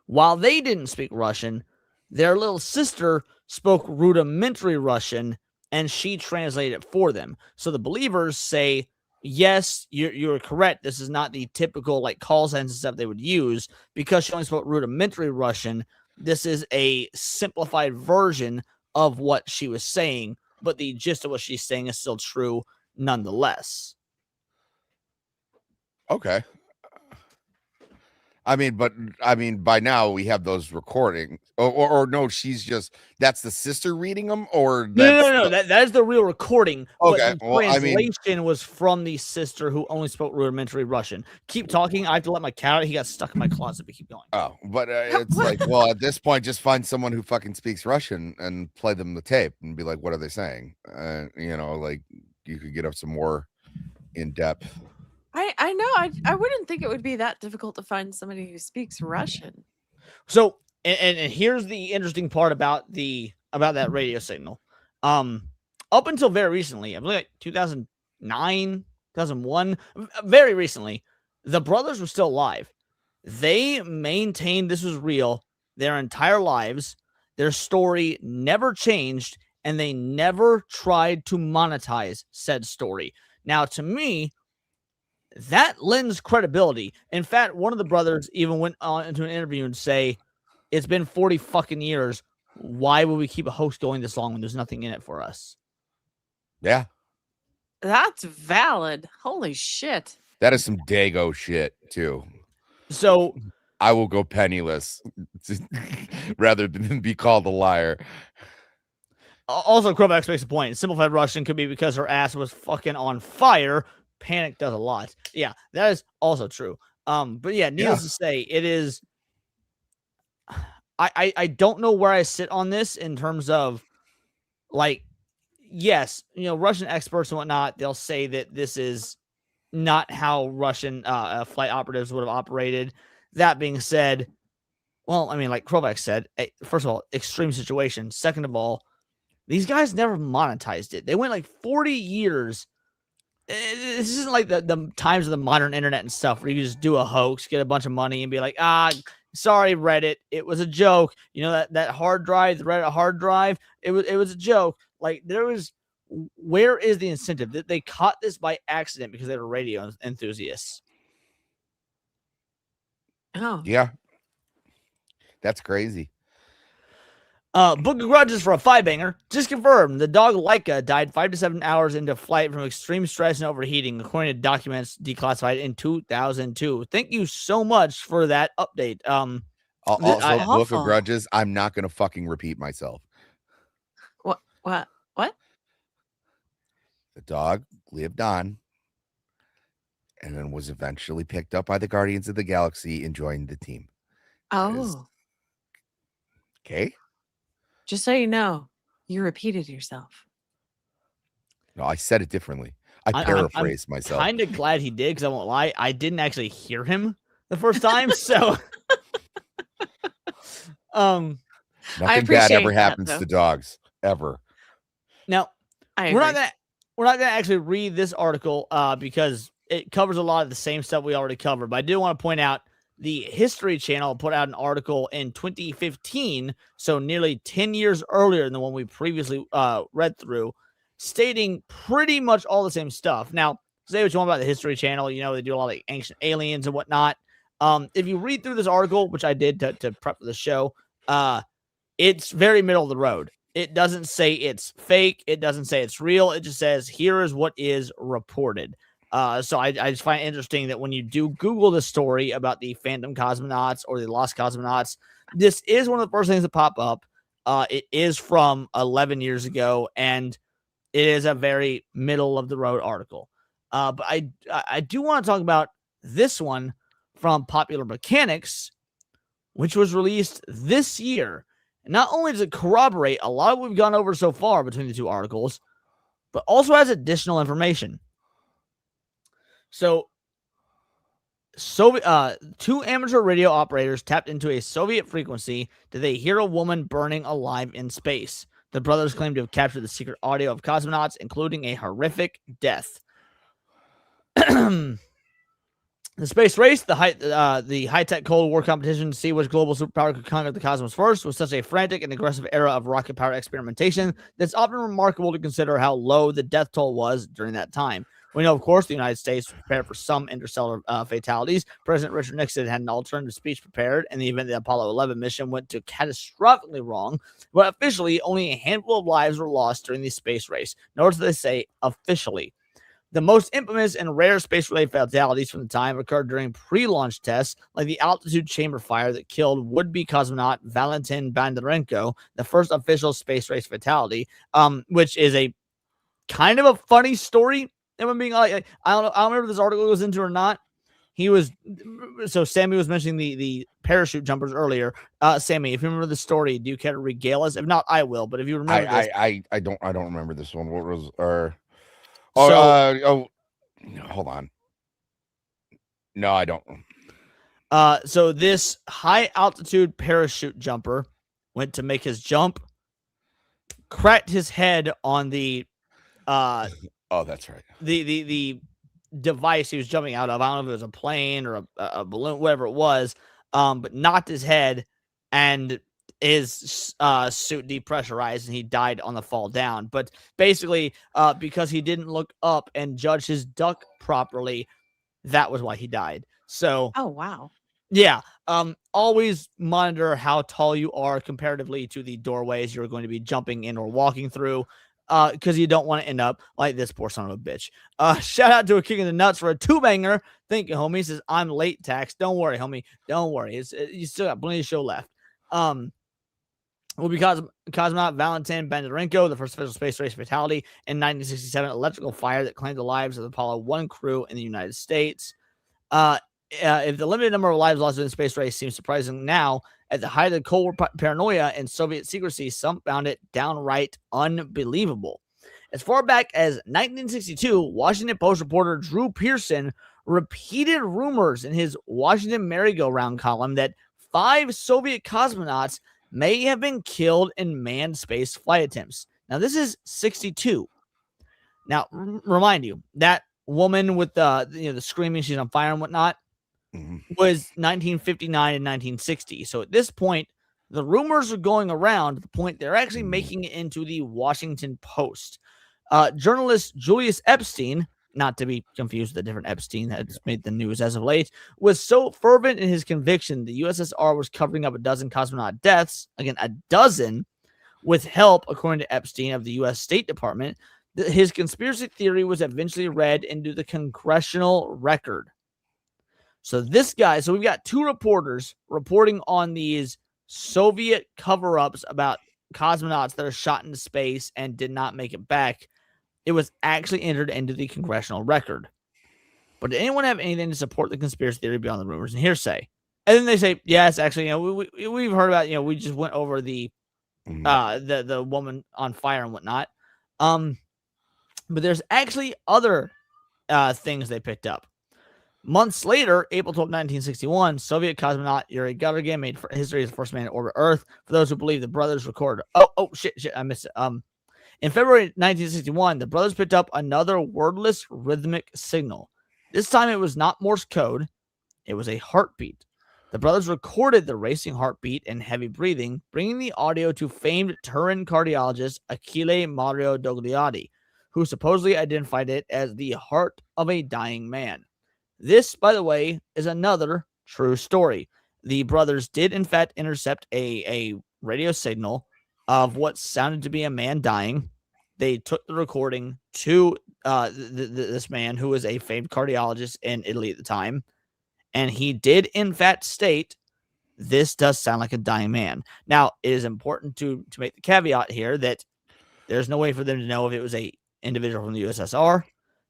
While they didn't speak Russian, their little sister spoke rudimentary Russian, and she translated it for them. So the believers say, yes, you're correct. This is not the typical like call signs and stuff they would use because she only spoke rudimentary Russian. This is a simplified version of what she was saying, but the gist of what she's saying is still true nonetheless. Okay. I mean, by now we have those recordings. Or no, that's the sister reading them, or no. That is the real recording. Okay, But the translation was from the sister who only spoke rudimentary Russian. Keep talking. I have to let my cat out. He got stuck in my closet, but keep going. Oh, but it's like, well, at this point, just find someone who fucking speaks Russian and play them the tape and be like, what are they saying? Like you could get up some more in depth. I know. I wouldn't think it would be that difficult to find somebody who speaks Russian. So, and here's the interesting part about that radio signal. Up until very recently, I believe like 2009, 2001, very recently, the brothers were still alive. They maintained this was real their entire lives. Their story never changed, and they never tried to monetize said story. Now, to me, that lends credibility. In fact, one of the brothers even went on into an interview and say, it's been 40 fucking years. Why would we keep a hoax going this long when there's nothing in it for us? Yeah. That's valid. Holy shit. That is some Dago shit, too. So I will go penniless rather than be called a liar. Also, Krovax makes a point. Simplified Russian could be because her ass was fucking on fire. Panic does a lot. Yeah, that is also true. But yeah, needless to say, it is. I don't know where I sit on this in terms of, like, yes, Russian experts and whatnot, they'll say that this is not how Russian flight operatives would have operated. That being said, well, I mean, like Krovax said, first of all, extreme situation. Second of all, these guys never monetized it. They went like 40 years. This isn't like the times of the modern internet and stuff where you just do a hoax, get a bunch of money, and be like, sorry, Reddit, it was a joke. That hard drive, the Reddit hard drive, it was a joke. Like, where is the incentive? That they caught this by accident because they were radio enthusiasts. Oh. Yeah. That's crazy. Book of Grudges for a 5-banger. Just confirmed. The dog Laika died 5 to 7 hours into flight from extreme stress and overheating, according to documents declassified in 2002. Thank you so much for that update. Also, Book of Grudges, I'm not going to fucking repeat myself. What? The dog lived on and then was eventually picked up by the Guardians of the Galaxy and joined the team. Oh. Okay. Just so you know, you repeated yourself. No, I said it differently. I paraphrased myself. Kind of glad he did, because I won't lie, I didn't actually hear him the first time. So, nothing bad ever happens to dogs ever. Now, we're not gonna actually read this article because it covers a lot of the same stuff we already covered. But I did want to point out the History Channel put out an article in 2015, so nearly 10 years earlier than the one we previously read through, stating pretty much all the same stuff. Now, say what you want about the History Channel. They do a lot of like ancient aliens and whatnot. If you read through this article, which I did to prep for the show, it's very middle of the road. It doesn't say it's fake. It doesn't say it's real. It just says, here is what is reported. So I just find it interesting that when you do Google the story about the Phantom Cosmonauts or the Lost Cosmonauts, this is one of the first things that pop up. It is from 11 years ago, and it is a very middle of the road article. But I do want to talk about this one from Popular Mechanics, which was released this year. And not only does it corroborate a lot of what we've gone over so far between the two articles, but also has additional information. So, two amateur radio operators tapped into a Soviet frequency to they hear a woman burning alive in space. The brothers claim to have captured the secret audio of cosmonauts, including a horrific death. The space race, the high-tech Cold War competition to see which global superpower could conquer the cosmos first, was such a frantic and aggressive era of rocket-powered experimentation that it's often remarkable to consider how low the death toll was during that time. We know, of course, the United States was prepared for some interstellar fatalities. President Richard Nixon had an alternative speech prepared in the event the Apollo 11 mission went to catastrophically wrong, but officially only a handful of lives were lost during the space race. Notice they say officially. The most infamous and rare space-related fatalities from the time occurred during pre-launch tests, like the altitude chamber fire that killed would-be cosmonaut Valentin Bondarenko, the first official space race fatality, which is a kind of a funny story. If I'm being like, I don't remember if this article goes into or not. So Sammy was mentioning the parachute jumpers earlier. Sammy, if you remember the story, do you care to regale us? If not, I will. But if you remember, I don't remember this one. What was hold on. No, I don't. So this high altitude parachute jumper went to make his jump, cracked his head on the oh, that's right. The device he was jumping out of. I don't know if it was a plane or a balloon, whatever it was. But knocked his head, and his suit depressurized, and he died on the fall down. But basically, because he didn't look up and judge his duck properly, that was why he died. So, oh wow, yeah. Always monitor how tall you are comparatively to the doorways you're going to be jumping in or walking through, because you don't want to end up like this poor son of a bitch. Shout out to a Kick in the Nuts for a 2-banger. Thank you, homie. He says, I'm late, Tax. Don't worry, homie. Don't worry. You still got plenty of show left. Will be cosmonaut Valentin Bondarenko, the first official space race fatality in 1967 electrical fire that claimed the lives of the Apollo 1 crew in the United States. If the limited number of lives lost in the space race seems surprising now, at the height of the Cold War paranoia and Soviet secrecy, some found it downright unbelievable. As far back as 1962, Washington Post reporter Drew Pearson repeated rumors in his Washington Merry-Go-Round column that 5 Soviet cosmonauts may have been killed in manned space flight attempts. Now, this is 62. Now, remind you, that woman with the screaming, she's on fire and whatnot, was 1959 and 1960. So at this point, the rumors are going around to the point they're actually making it into the Washington Post. Journalist Julius Epstein, not to be confused with a different Epstein that has made the news as of late, was so fervent in his conviction the USSR was covering up a dozen cosmonaut deaths, again, a dozen, with help, according to Epstein, of the U.S. State Department, that his conspiracy theory was eventually read into the congressional record. So this guy, so we've got 2 reporters reporting on these Soviet cover-ups about cosmonauts that are shot into space and did not make it back. It was actually entered into the congressional record. But did anyone have anything to support the conspiracy theory beyond the rumors and hearsay? And then they say, yes, actually, we've heard about, we just went over the woman on fire and whatnot. But there's actually other things they picked up. Months later, April 12, 1961, Soviet cosmonaut Yuri Gagarin made history as the first man to orbit Earth. For those who believe the brothers recorded, shit, I missed it. In February 1961, the brothers picked up another wordless rhythmic signal. This time it was not Morse code, it was a heartbeat. The brothers recorded the racing heartbeat and heavy breathing, bringing the audio to famed Turin cardiologist Achille Mario Dogliati, who supposedly identified it as the heart of a dying man. This, by the way, is another true story. The brothers did, in fact, intercept a radio signal of what sounded to be a man dying. They took the recording to this man who was a famed cardiologist in Italy at the time, and he did in fact state, this does sound like a dying man. Now, it is important to make the caveat here that there's no way for them to know if it was a individual from the USSR,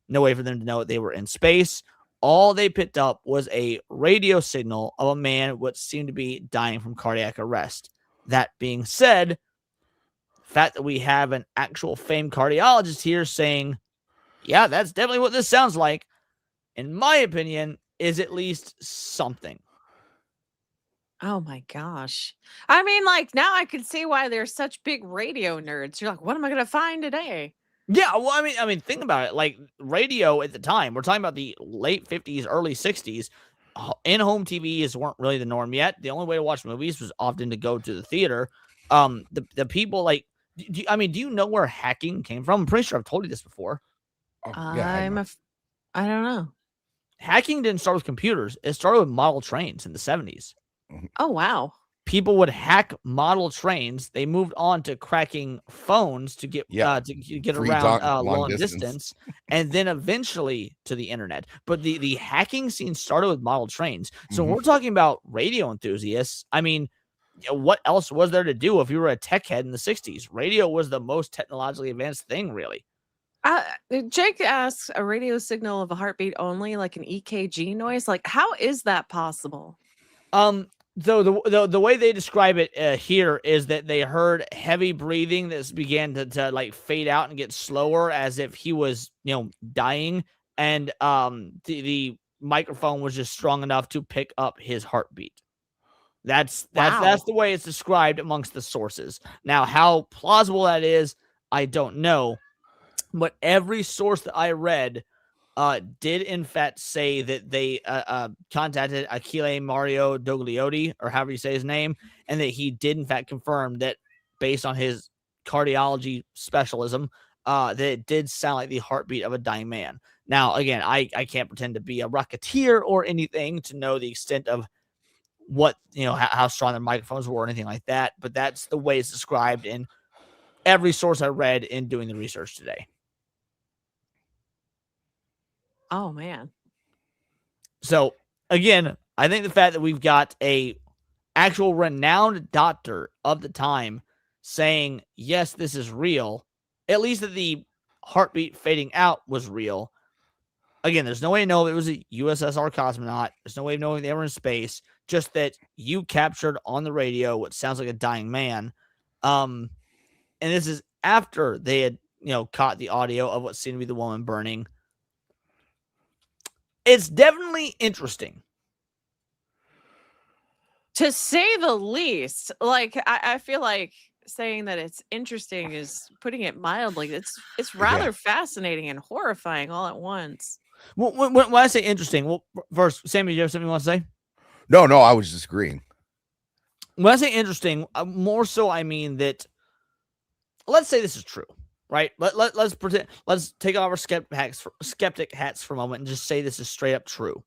no way for them to know they were in space. All they picked up was a radio signal of a man what seemed to be dying from cardiac arrest. That being said, the fact that we have an actual famed cardiologist here saying, yeah, that's definitely what this sounds like, in my opinion, is at least something. Oh my gosh. I mean, like, now I can see why they're such big radio nerds. You're like, what am I going to find today? Yeah, well, I mean, think about it. Like, radio at the time, we're talking about the late 50s, early 60s. In-home TVs weren't really the norm yet. The only way to watch movies was often to go to the theater. The people, like, do you know where hacking came from? I'm pretty sure I've told you this before. Oh, yeah, I don't know. Hacking didn't start with computers. It started with model trains in the 70s. Oh, wow. People would hack model trains. They moved on to cracking phones to get around long distance, and then eventually to the internet. But the hacking scene started with model trains. So when we're talking about radio enthusiasts, I mean, what else was there to do if you were a tech head in the 60s? Radio was the most technologically advanced thing, really. Jake asks, a radio signal of a heartbeat only, like an EKG noise. Like, how is that possible? So the way they describe it here is that they heard heavy breathing that began to like fade out and get slower as if he was, dying. And the microphone was just strong enough to pick up his heartbeat. That's the way it's described amongst the sources. Now, how plausible that is, I don't know. But every source that I read did in fact say that they contacted Achille Mario Dogliotti, or however you say his name, and that he did in fact confirm that, based on his cardiology specialism, that it did sound like the heartbeat of a dying man. Now, again, I can't pretend to be a rocketeer or anything to know the extent of what, how strong their microphones were or anything like that, but that's the way it's described in every source I read in doing the research today. Oh, man. So, again, I think the fact that we've got a actual renowned doctor of the time saying, yes, this is real, at least that the heartbeat fading out was real. Again, there's no way to know if it was a USSR cosmonaut. There's no way of knowing they were in space. Just that you captured on the radio what sounds like a dying man. And this is after they had, caught the audio of what seemed to be the woman burning. It's definitely interesting, to say the least. Like, I feel like saying that it's interesting is putting it mildly. It's rather fascinating and horrifying all at once. Well, when I say interesting, well, first, Sammy, do you have something you want to say? No, I was just agreeing. When I say interesting, more so I mean that, let's say this is true. Right? Let's pretend. Let's take off our skeptic hats for a moment and just say this is straight up true.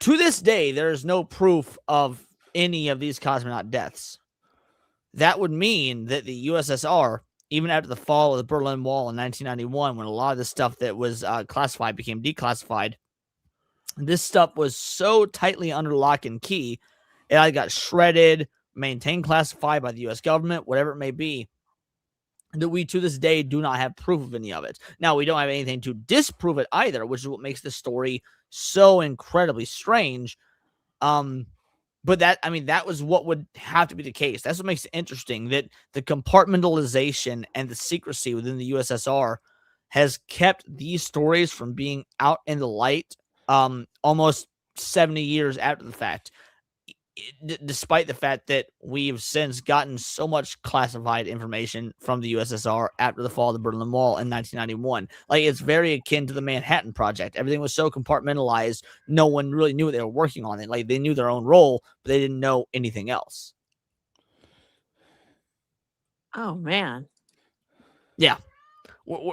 To this day, there is no proof of any of these cosmonaut deaths. That would mean that the USSR, even after the fall of the Berlin Wall in 1991, when a lot of the stuff that was classified became declassified, this stuff was so tightly under lock and key, it either got shredded, maintained classified by the U.S. government, whatever it may be, that we to this day do not have proof of any of it. Now, we don't have anything to disprove it either, which is what makes the story so incredibly strange. But that was what would have to be the case. That's what makes it interesting, that the compartmentalization and the secrecy within the USSR has kept these stories from being out in the light almost 70 years after the fact. Despite the fact that we've since gotten so much classified information from the USSR after the fall of the Berlin Wall in 1991. Like, it's very akin to the Manhattan Project. Everything was so compartmentalized, no one really knew what they were working on. It. Like, they knew their own role, but they didn't know anything else. Oh, man. Yeah.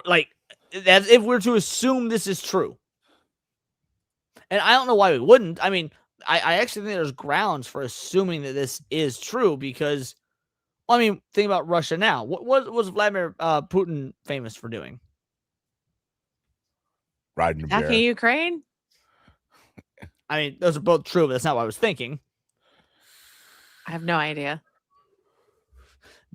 Like, that's if we're to assume this is true. And I don't know why we wouldn't. I mean, I actually think there's grounds for assuming that this is true, because I mean, think about Russia now. What was Vladimir Putin famous for doing? Riding a bear. Attacking Ukraine? I mean, those are both true, but that's not what I was thinking. I have no idea.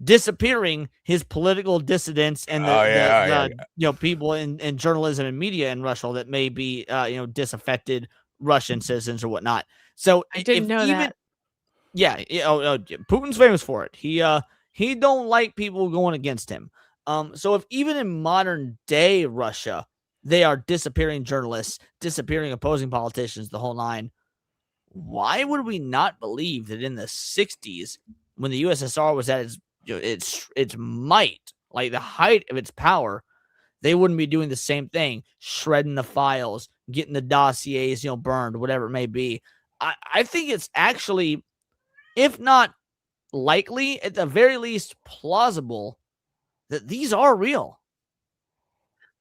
Disappearing his political dissidents and the people in journalism and media in Russia that may be disaffected Russian citizens or whatnot. So I didn't know that. Yeah, Putin's famous for it. He don't like people going against him. So if even in modern day Russia they are disappearing journalists, disappearing opposing politicians, the whole nine, why would we not believe that in the 60s, when the USSR was at its might, like the height of its power, they wouldn't be doing the same thing, shredding the files, getting the dossiers, burned, whatever it may be. I think it's actually, if not likely, at the very least plausible that these are real.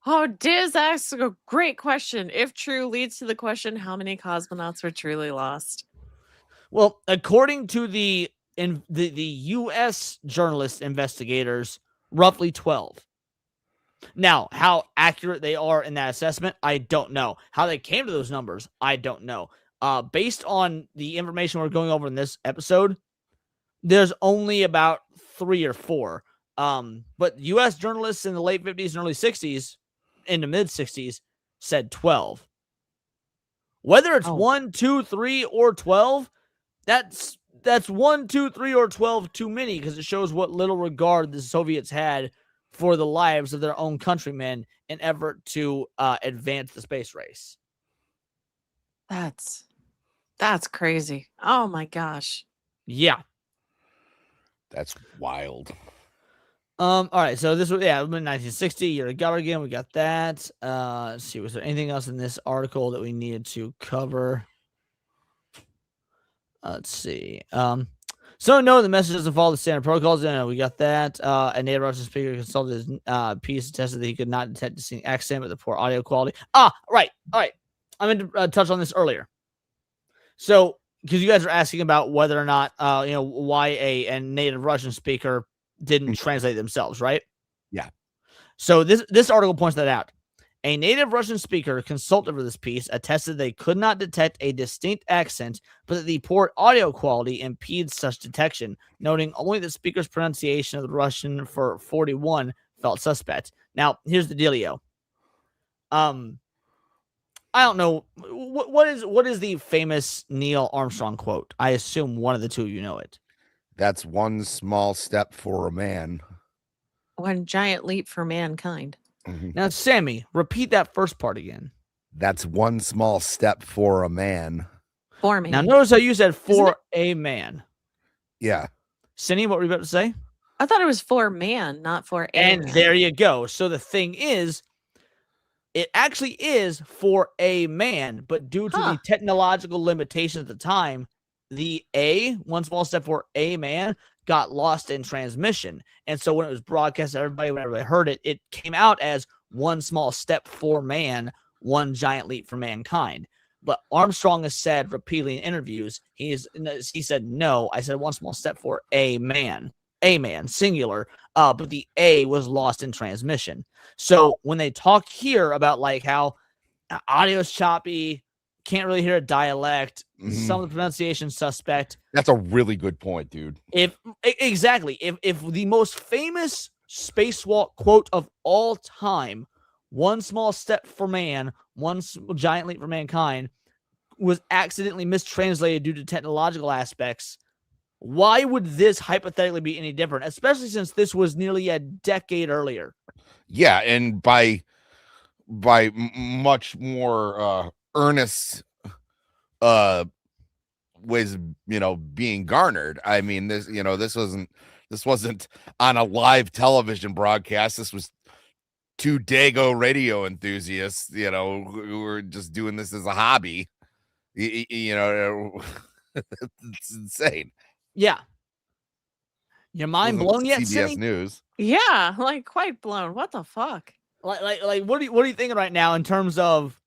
Oh, Diz asks a great question. If true, leads to the question, how many cosmonauts were truly lost? Well, according to the U.S. journalist investigators, roughly 12. Now, how accurate they are in that assessment, I don't know. How they came to those numbers, I don't know. Based on the information we're going over in this episode, there's only about 3 or 4. But U.S. journalists in the late 50s and early 60s, in the mid 60s, said 12. Whether it's 1, 2, 3, or 12, that's 1, 2, 3, or 12 too many, because it shows what little regard the Soviets had for the lives of their own countrymen in effort to advance the space race. That's crazy. Oh my gosh. Yeah. That's wild. All right, so this was 1960. Yuri Gagarin, we got that. Let's see, was there anything else in this article that we needed to cover? Let's see. So no, the message doesn't follow the standard protocols. We got that. A native Russian speaker consulted his piece, attested that he could not detect distinct accent with the poor audio quality. Right. All right. I meant to touch on this earlier. So, because you guys are asking about whether or not, why a native Russian speaker didn't translate themselves, right? Yeah. So this article points that out. A native Russian speaker consulted for this piece attested they could not detect a distinct accent, but that the poor audio quality impedes such detection, noting only the speaker's pronunciation of the Russian for 41 felt suspect. Now, here's the dealio. I don't know what is the famous Neil Armstrong quote. I assume one of the two of you know it. That's one small step for a man. One giant leap for mankind. Mm-hmm. Now, Sammy, repeat that first part again. That's one small step for a man. For me. Now, notice how you said for a man. Yeah. Cindy, what were you about to say? I thought it was for man, not for a And man. there you go. So the thing is, it actually is for a man, but due to the technological limitations at the time, the one small step for a man, got lost in transmission. And so when it was broadcast to everybody, whenever they heard it, it came out as one small step for man, one giant leap for mankind. But Armstrong has said repeatedly in interviews, he said, no, I said one small step for a man, singular, but the A was lost in transmission. So when they talk here about like how audio's choppy, can't really hear a dialect, some of the pronunciation suspect. That's a really good point, dude. If the most famous spacewalk quote of all time, one small step for man, one giant leap for mankind, was accidentally mistranslated due to technological aspects, why would this hypothetically be any different, especially since this was nearly a decade earlier? Yeah, and by much more earnest ways of being garnered. I mean, this wasn't on a live television broadcast. This was two Dago radio enthusiasts, who were just doing this as a hobby. It's insane. Yeah. Your mind blown yet, CBS Cindy? News. Yeah, like quite blown. What the fuck? Like what are you thinking right now in terms of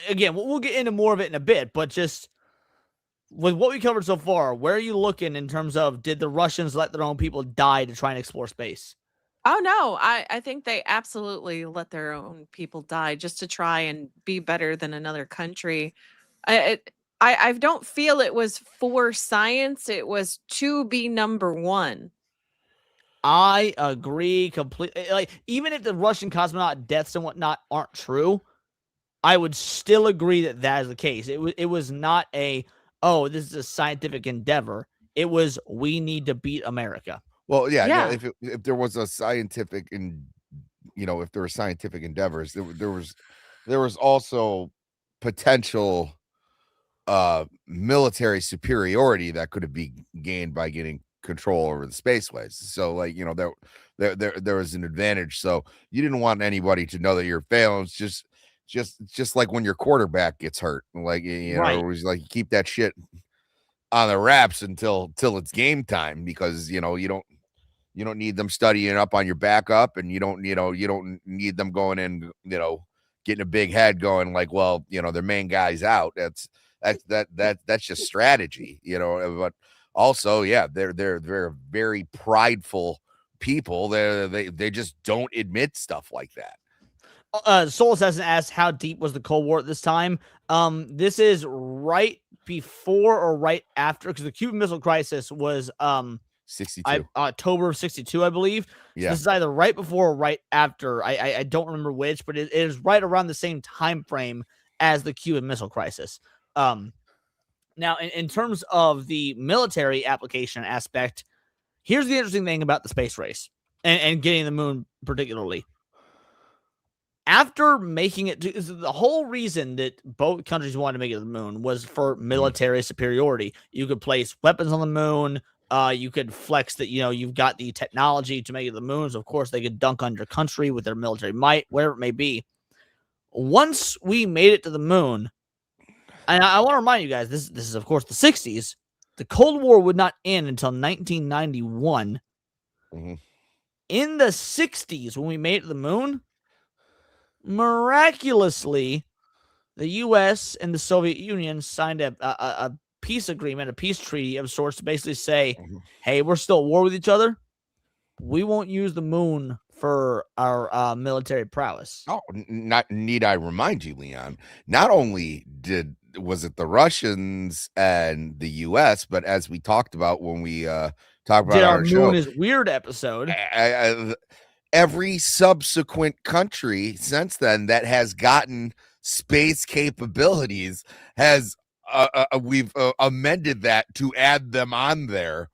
again, we'll get into more of it in a bit, but just with what we covered so far, where are you looking in terms of did the Russians let their own people die to try and explore space? Oh no, I think they absolutely let their own people die just to try and be better than another country. I don't feel it was for science. It was to be number one. I agree completely. Like, even if the Russian cosmonaut deaths and whatnot aren't true, I would still agree that that is the case. It was not a, oh, this is a scientific endeavor. It was, we need to beat America. Well, yeah, no, Yeah. if there was a scientific and if there were scientific endeavors, there was also potential military superiority that could have been gained by getting control over the spaceways. So like, there was an advantage. So you didn't want anybody to know that you're failing. It's just like when your quarterback gets hurt, like, Right. it was like you keep that shit on the wraps until it's game time, because you don't need them studying up on your backup, and you don't need them going in, getting a big head going like, well, their main guy's out. That's just strategy, but also, yeah, they're very prideful people. They just don't admit stuff like that. Soul Assassin asks, how deep was the Cold War at this time? This is right before or right after, because the Cuban Missile Crisis was 62. October of 62, I believe. So Yeah. this is either right before or right after. I don't remember which, but it is right around the same time frame as the Cuban Missile Crisis. Now, in terms of the military application aspect, here's the interesting thing about the space race and getting the moon particularly. After making it to the whole reason that both countries wanted to make it to the moon was for military superiority. You could place weapons on the moon. You could flex that, you've got the technology to make it to the moon. So of course they could dunk on your country with their military might, whatever it may be. Once we made it to the moon, and I want to remind you guys, this is of course the 60s. The Cold War would not end until 1991. Mm-hmm. In the 60s, when we made it to the moon, miraculously, the U.S. and the Soviet Union signed a peace agreement, a peace treaty of sorts, to basically say, hey, we're still at war with each other. We won't use the moon for our military prowess. Oh, not need I remind you, Leon, not only was it the Russians and the U.S., but as we talked about when we talked about our moon show, is weird episode, every subsequent country since then that has gotten space capabilities has we've amended that to add them on there.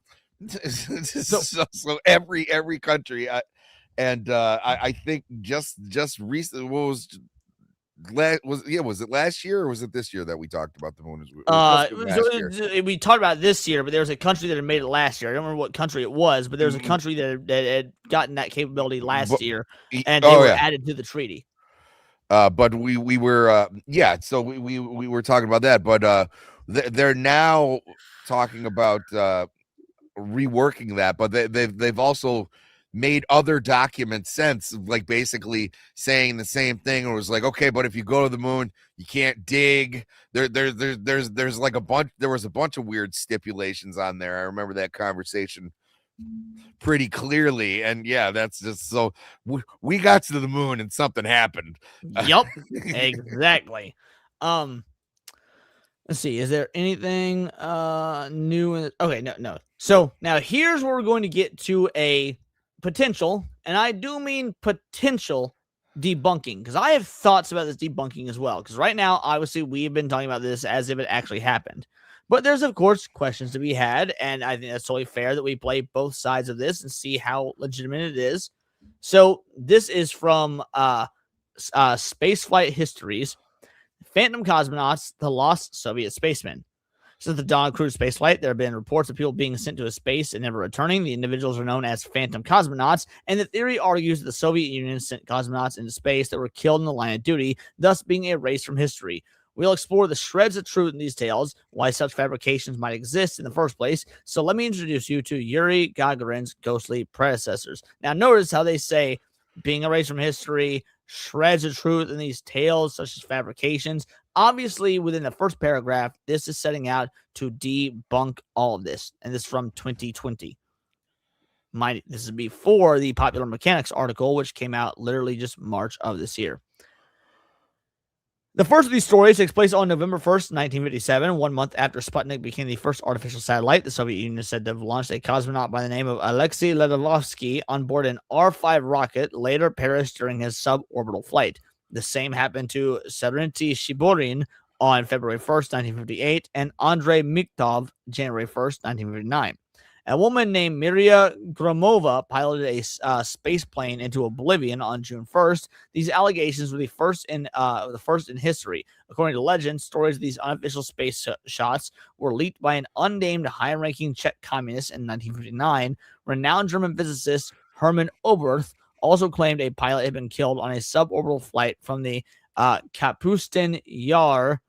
So every country, I think just recently, was it last year or was it this year that we talked about the moon? We talked about it this year, but there was a country that had made it last year. I don't remember what country it was, but there was a country that had gotten that capability last year, and they were added to the treaty. But we were so we were talking about that, but they're now talking about reworking that, but they've also made other documents since, like basically saying the same thing. It was like, okay, but if you go to the moon, you can't dig. There's like there was a bunch of weird stipulations on there. I remember that conversation pretty clearly, and yeah, that's just so we got to the moon and something happened. Yep, exactly. Let's see. Is there anything new? Okay, no. So now here's where we're going to get to a potential, and I do mean potential debunking, because I have thoughts about this debunking as well. Because right now, obviously, we've been talking about this as if it actually happened. But there's, of course, questions to be had, and I think that's totally fair that we play both sides of this and see how legitimate it is. So this is from Spaceflight Histories. Phantom Cosmonauts, the Lost Soviet Spacemen. Since the dawn of cruise spaceflight, there have been reports of people being sent to space and never returning. The individuals are known as Phantom Cosmonauts, and the theory argues that the Soviet Union sent cosmonauts into space that were killed in the line of duty, thus being erased from history. We'll explore the shreds of truth in these tales, why such fabrications might exist in the first place. So let me introduce you to Yuri Gagarin's ghostly predecessors. Now, notice how they say being erased from history, shreds of truth in these tales, such as fabrications. Obviously, within the first paragraph, this is setting out to debunk all of this, and this is from 2020. This is before the Popular Mechanics article, which came out literally just March of this year. The first of these stories takes place on November 1st, 1957, 1 month after Sputnik became the first artificial satellite. The Soviet Union is said to have launched a cosmonaut by the name of Alexei Ledovsky on board an R-5 rocket, later perished during his suborbital flight. The same happened to Serenity Shiborin on February 1st, 1958, and Andrei Mikhtov, January 1st, 1959. A woman named Miria Gromova piloted a space plane into oblivion on June 1st. These allegations were the first in history. According to legend, stories of these unofficial space shots were leaked by an unnamed high-ranking Czech communist in 1959. Renowned German physicist Hermann Oberth also claimed a pilot had been killed on a suborbital flight from the Kapustin Yar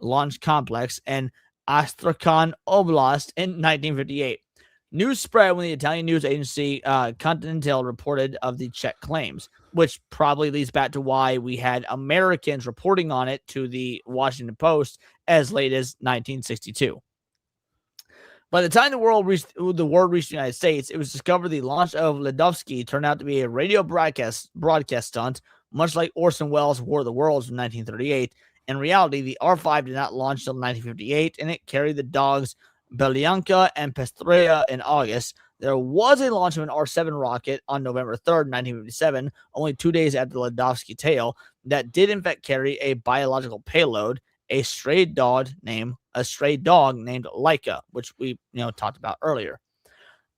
launch complex in Astrakhan Oblast in 1958. News spread when the Italian news agency Continental reported of the Czech claims, which probably leads back to why we had Americans reporting on it to the Washington Post as late as 1962. By the time the word reached the United States, it was discovered the launch of Ledovsky turned out to be a radio broadcast stunt, much like Orson Welles' War of the Worlds from 1938. In reality, the R-5 did not launch until 1958, and it carried the dogs Belyanka and Pestrea in August. There was a launch of an R-7 rocket on November 3rd, 1957, only 2 days after the Ledovsky tale, that did in fact carry a biological payload, a stray dog named Laika, which we talked about earlier.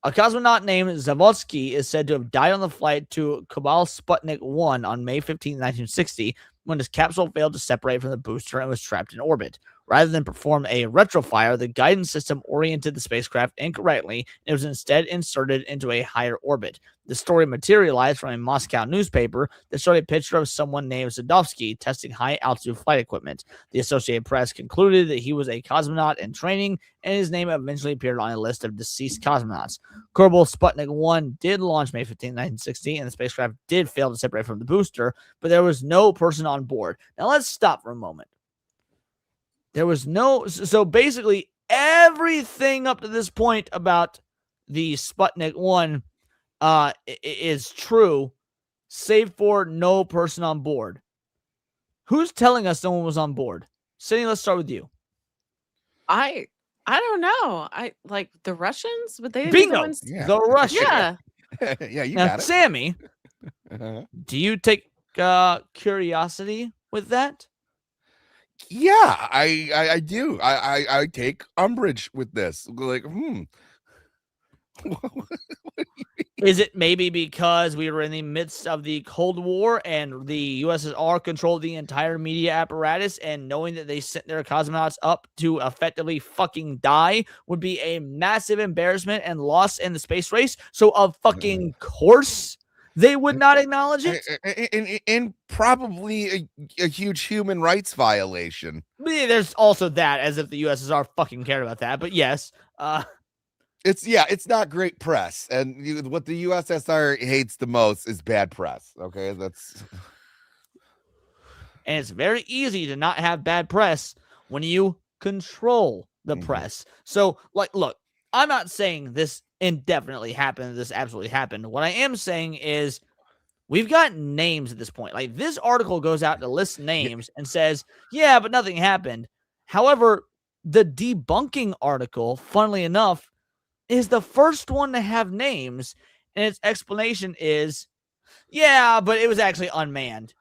A cosmonaut named Zavodsky is said to have died on the flight to Kobal Sputnik 1 on May 15, 1960, when his capsule failed to separate from the booster and was trapped in orbit. Rather than perform a retrofire, the guidance system oriented the spacecraft incorrectly, and it was instead inserted into a higher orbit. The story materialized from a Moscow newspaper that showed a picture of someone named Zadovsky testing high-altitude flight equipment. The Associated Press concluded that he was a cosmonaut in training, and his name eventually appeared on a list of deceased cosmonauts. Kerbal Sputnik 1 did launch May 15, 1960, and the spacecraft did fail to separate from the booster, but there was no person on board. Now let's stop for a moment. There was so basically everything up to this point about the Sputnik 1 is true, save for no person on board. Who's telling us no one was on board? Cindy, let's start with you. I don't know. I like the Russians, but they Bingo. The ones... Yeah. The Russians. Yeah. Yeah, you Now, got it. Sammy, do you take curiosity with that? Yeah, I do. I take umbrage with this. Like, Is it maybe because we were in the midst of the Cold War and the USSR controlled the entire media apparatus, and knowing that they sent their cosmonauts up to effectively fucking die would be a massive embarrassment and loss in the space race? So of fucking course they would not acknowledge it? and probably a huge human rights violation. There's also that, as if the USSR fucking cared about that. But yes, it's not great press, and what the USSR hates the most is bad press. Okay, and it's very easy to not have bad press when you control the press. So, look, I'm not saying this indefinitely happened. This absolutely happened. What I am saying is we've got names at this point. Like, this article goes out to list names and says, yeah, but nothing happened. However, the debunking article, funnily enough, is the first one to have names, and its explanation is, yeah, but it was actually unmanned.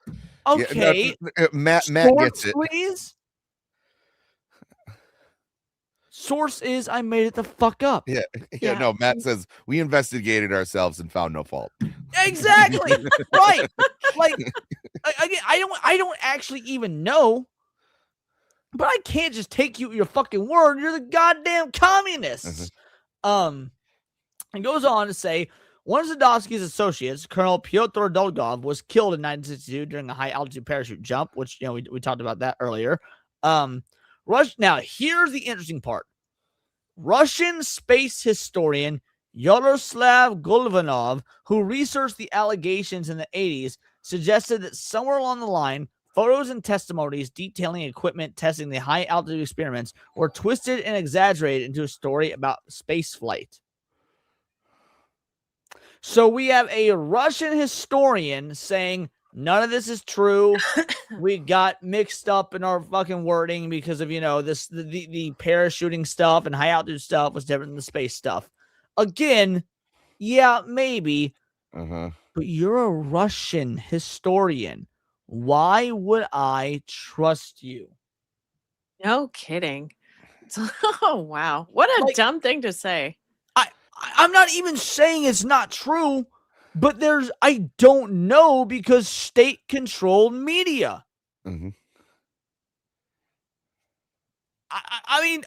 Okay. Yeah, Matt gets it. Please. Source is I made it the fuck up. Yeah. No, Matt says we investigated ourselves and found no fault. Exactly. Right. Like, I don't actually even know, but I can't just take you at your fucking word. You're the goddamn communists. And goes on to say, one of Zadovsky's associates, Colonel Pyotr Dolgov, was killed in 1962 during a high-altitude parachute jump, which, we talked about that earlier. Now, here's the interesting part. Russian space historian Yaroslav Golovanov, who researched the allegations in the 80s, suggested that somewhere along the line, photos and testimonies detailing equipment testing the high altitude experiments were twisted and exaggerated into a story about space flight. So we have a Russian historian saying none of this is true. We got mixed up in our fucking wording because of, this the parachuting stuff and high altitude stuff was different than the space stuff. Again, yeah, maybe. But you're a Russian historian. Why would I trust you? No kidding. Oh, wow. What a dumb thing to say. I'm not even saying it's not true, but I don't know because state-controlled media. I mean,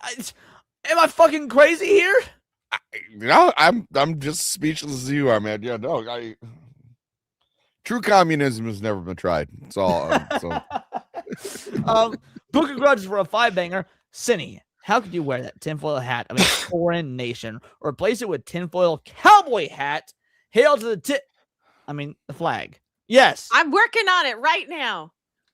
am I fucking crazy here? No, I'm just speechless as you are, man. Yeah, no, true communism has never been tried. It's all. Book of Grudges for a 5-banger. Cinny, how could you wear that tinfoil hat of a foreign nation? Replace it with tinfoil cowboy hat. Hail to the flag. Yes. I'm working on it right now.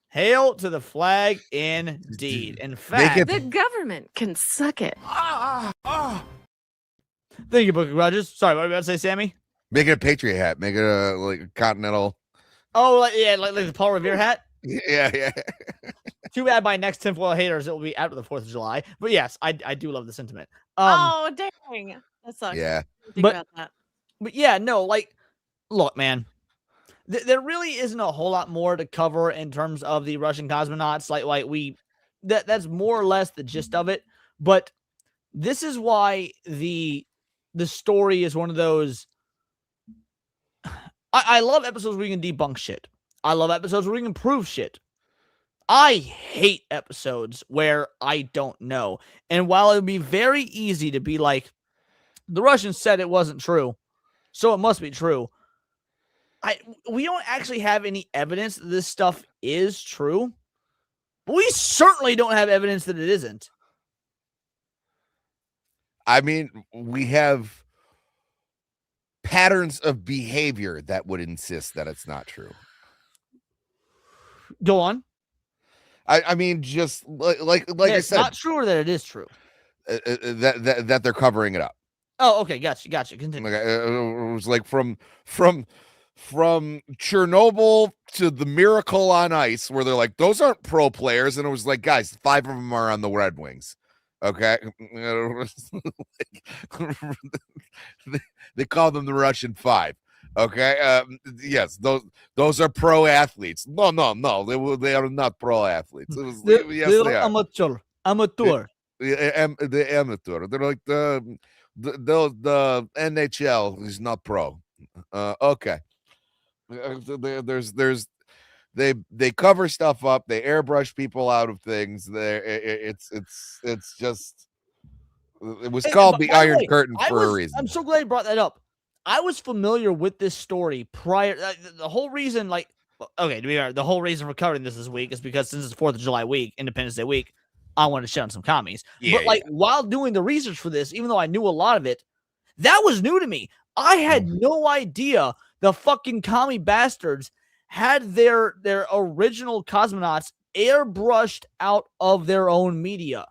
Hail to the flag indeed. In fact, the government can suck it. Thank you, Book of Grudges. Sorry, what were you about to say, Sammy? Make it a Patriot hat. Make it like a continental. Oh, like the Paul Revere hat? Yeah. Too bad by next tinfoil haters it will be after the 4th of July. But yes, I do love the sentiment. Oh, dang. That sucks. Yeah. Think about that. But yeah, no, look, man. There really isn't a whole lot more to cover in terms of the Russian cosmonauts. That's more or less the gist of it. But this is why the story is one of those. I love episodes where we can debunk shit. I love episodes where we can prove shit. I hate episodes where I don't know. And while it would be very easy to be like, the Russians said it wasn't true, so it must be true. We don't actually have any evidence that this stuff is true. But we certainly don't have evidence that it isn't. I mean, we have patterns of behavior that would insist that it's not true. Go on. I mean, just like I said, it's not true or that it is true. That they're covering it up. Oh, okay, gotcha. Continue. It was like from Chernobyl to the Miracle on Ice, where they're like, those aren't pro players, and it was like, guys, 5 of them are on the Red Wings. Okay, they call them the Russian 5. Okay, yes, those are pro athletes. No, they are not pro athletes. It was, yes, they are. Amateur. The amateur. They're like the NHL is not pro. Okay. They cover stuff up. They airbrush people out of things. It's just, it was called the Iron Curtain for a reason. I'm so glad you brought that up. I was familiar with this story prior. The whole reason, to be fair, the whole reason for covering this week is because since it's 4th of July week, Independence Day week, I wanted to shit on some commies. While doing the research for this, even though I knew a lot of it, that was new to me. I had no idea the fucking commie bastards had their original cosmonauts airbrushed out of their own media.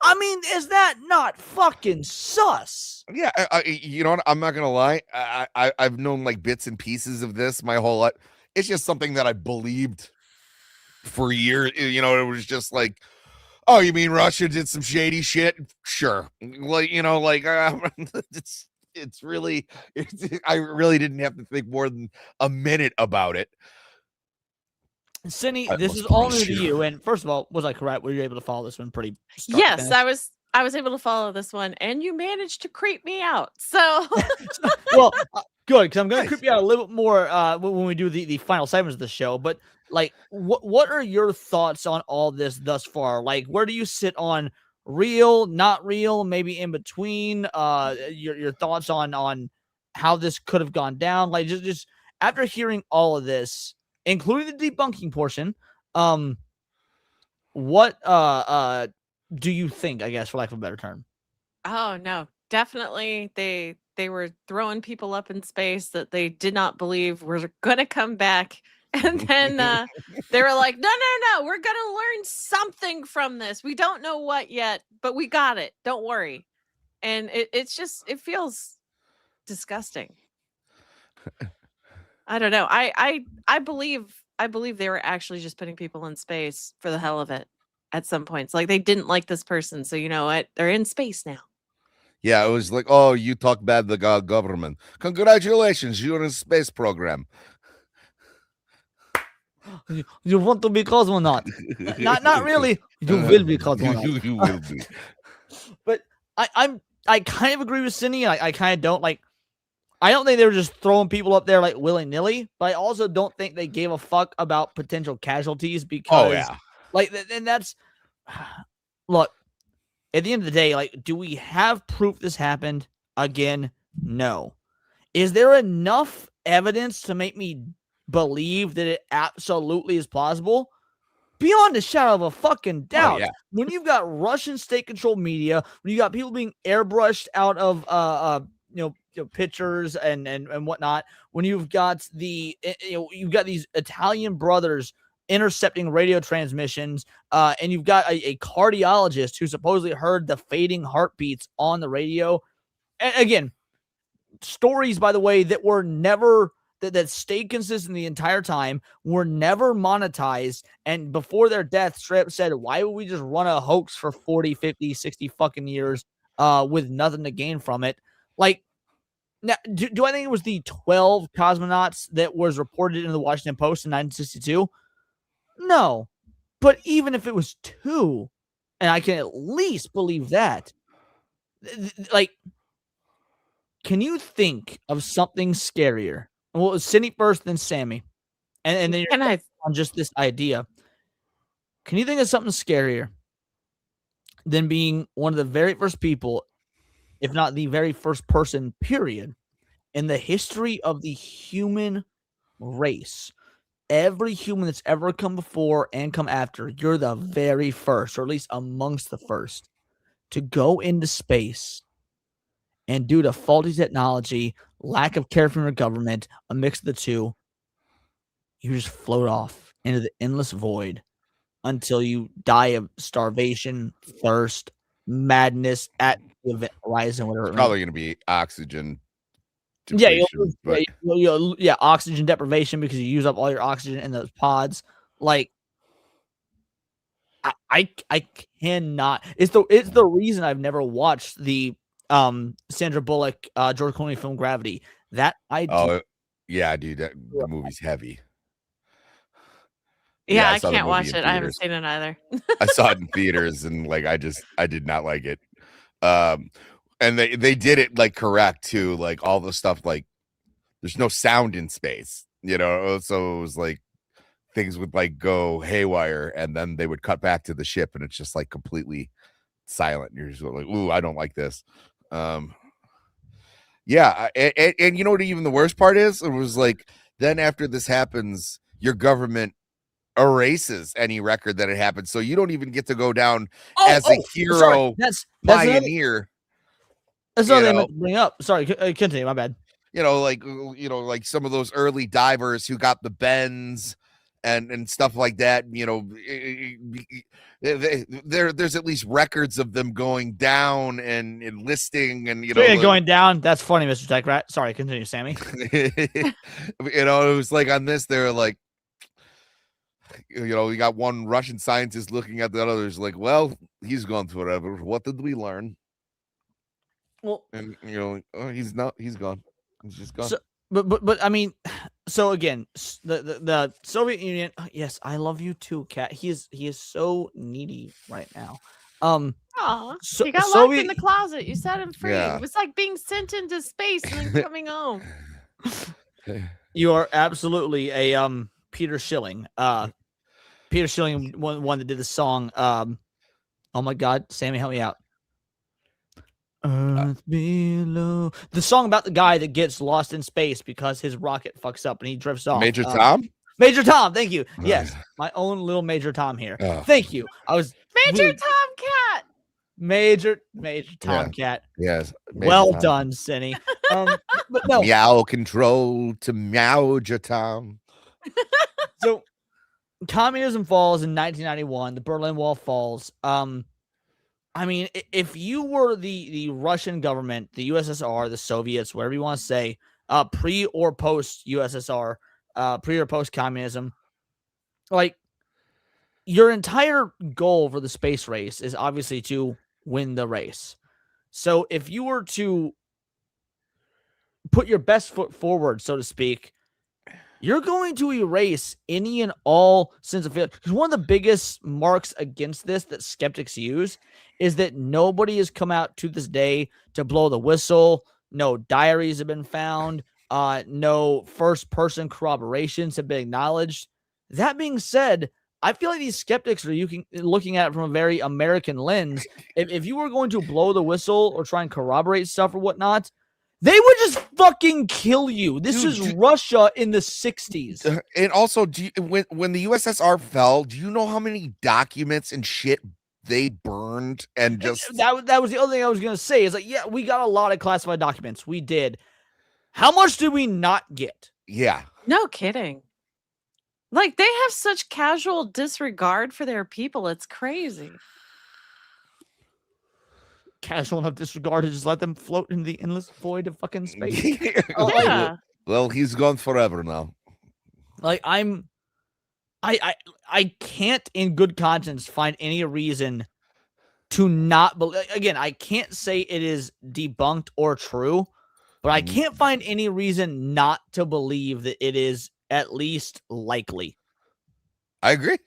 I mean, is that not fucking sus? Yeah, you know what? I'm not gonna lie. I've known bits and pieces of this my whole life. It's just something that I believed for years. It was just like, oh, you mean Russia did some shady shit? Sure. It's really, I really didn't have to think more than a minute about it. Cindy, this is all new to you. And first of all, was I correct? Were you able to follow this one pretty? Yes, I was able to follow this one, and you managed to creep me out. So, well, good, because I'm going to creep you out a little bit more when we do the final segments of the show. But what are your thoughts on all this thus far? Where do you sit on real, not real, maybe in between? Your thoughts on how this could have gone down? Just after hearing all of this, including the debunking portion, what do you think, I guess, for lack of a better term? Oh no, definitely they they were throwing people up in space that they did not believe were going to come back. And then they were like, no, we're going to learn something from this. We don't know what yet, but we got it. Don't worry. And it feels disgusting. I don't know. I believe they were actually just putting people in space for the hell of it at some points. Like they didn't like this person. So you know what? They're in space now. Yeah, it was like, oh, you talk bad to the government. Congratulations, you're in space program. You want to be cosmonaut? not really. You will be cosmonaut. You will be. But I kind of agree with Cindy. I kind of don't like. I don't think they were just throwing people up there like willy nilly. But I also don't think they gave a fuck about potential casualties because, and that's look. At the end of the day, like, do we have proof this happened? Again, no. Is there enough evidence to make me believe that it absolutely is possible? Beyond a shadow of a fucking doubt. Oh, yeah. When you've got Russian state-controlled media, when you got people being airbrushed out of pictures and whatnot, when you've got you've got these Italian brothers intercepting radio transmissions, and you've got a cardiologist who supposedly heard the fading heartbeats on the radio. And again, stories, by the way, that were never that stayed consistent the entire time, were never monetized, and before their death straight up said, why would we just run a hoax for 40, 50, 60 fucking years with nothing to gain from it? Like, now, do I think it was the 12 cosmonauts that was reported in the Washington Post in 1962? No, but even if it was 2, and I can at least believe that, like, can you think of something scarier? Well, it was Cindy first, then Sammy, and then you're on just this idea. Can you think of something scarier than being one of the very first people, if not the very first person, period, in the history of the human race? Every human that's ever come before and come after, you're the very first, or at least amongst the first, to go into space and due to faulty technology, lack of care from your government, a mix of the two, you just float off into the endless void until you die of starvation, thirst, madness at the event horizon, whatever. It's probably going to be oxygen. Yeah, oxygen deprivation because you use up all your oxygen in those pods. Like, I cannot. It's the reason I've never watched the Sandra Bullock George Clooney film Gravity. That I do. Oh yeah, dude, the movie's heavy. Yeah, I can't watch it. I haven't seen it either. I saw it in theaters and like I did not like it. And they did it like correct too, like all the stuff, like there's no sound in space, so it was like things would like go haywire and then they would cut back to the ship and it's just like completely silent. You're just like, ooh, I don't like this. Yeah, and you know what even the worst part is? It was like then after this happens, your government erases any record that it happened, so you don't even get to go down as a hero. That's pioneer. That's what I meant to bring up. Sorry, continue. My bad. Like some of those early divers who got the bends and stuff like that. There's at least records of them going down and enlisting and going down. That's funny, Mr. Tech Rat. Sorry, continue, Sammy. It was like on this, they're like, you got one Russian scientist looking at the others like, well, he's gone to whatever. What did we learn? Well, and he's gone. He's just gone. So, but I mean, so again, the Soviet Union. Yes, I love you too, Kat. He is so needy right now. Aw, he got locked in the closet. You set him free. Yeah. It was like being sent into space and then coming home. You are absolutely a Peter Schilling. Peter Schilling, one that did the song. Oh my God, Sammy, help me out. Earth below. The song about the guy that gets lost in space because his rocket fucks up and he drifts off. Major Tom? Major Tom, thank you. Yes, my own little Major Tom here. Thank you. I was Major Tom Cat. Major Tomcat. Yes. Well done, Cinny. But no. Meow control to meow Tom. So communism falls in 1991. The Berlin Wall falls. I mean, if you were the Russian government, the USSR, the Soviets, whatever you want to say, pre or post USSR, pre or post communism, like your entire goal for the space race is obviously to win the race. So if you were to put your best foot forward, so to speak, you're going to erase any and all sense of failure. Because one of the biggest marks against this that skeptics use is that nobody has come out to this day to blow the whistle. No diaries have been found. No first-person corroborations have been acknowledged. That being said, I feel like these skeptics are looking at it from a very American lens. If you were going to blow the whistle or try and corroborate stuff or whatnot, they would just fucking kill you. This is Russia in the 60s. And also, when the USSR fell, do you know how many documents and shit they burned? And just that was the other thing I was gonna say. Is like, yeah, we got a lot of classified documents. We did. How much did we not get? Yeah. No kidding. Like, they have such casual disregard for their people. It's crazy. Casual enough disregard to just let them float in the endless void of fucking space. Yeah. Well, he's gone forever now. Like, I can't in good conscience find any reason to not believe. Again, I can't say it is debunked or true, but I can't find any reason not to believe that it is at least likely. I agree.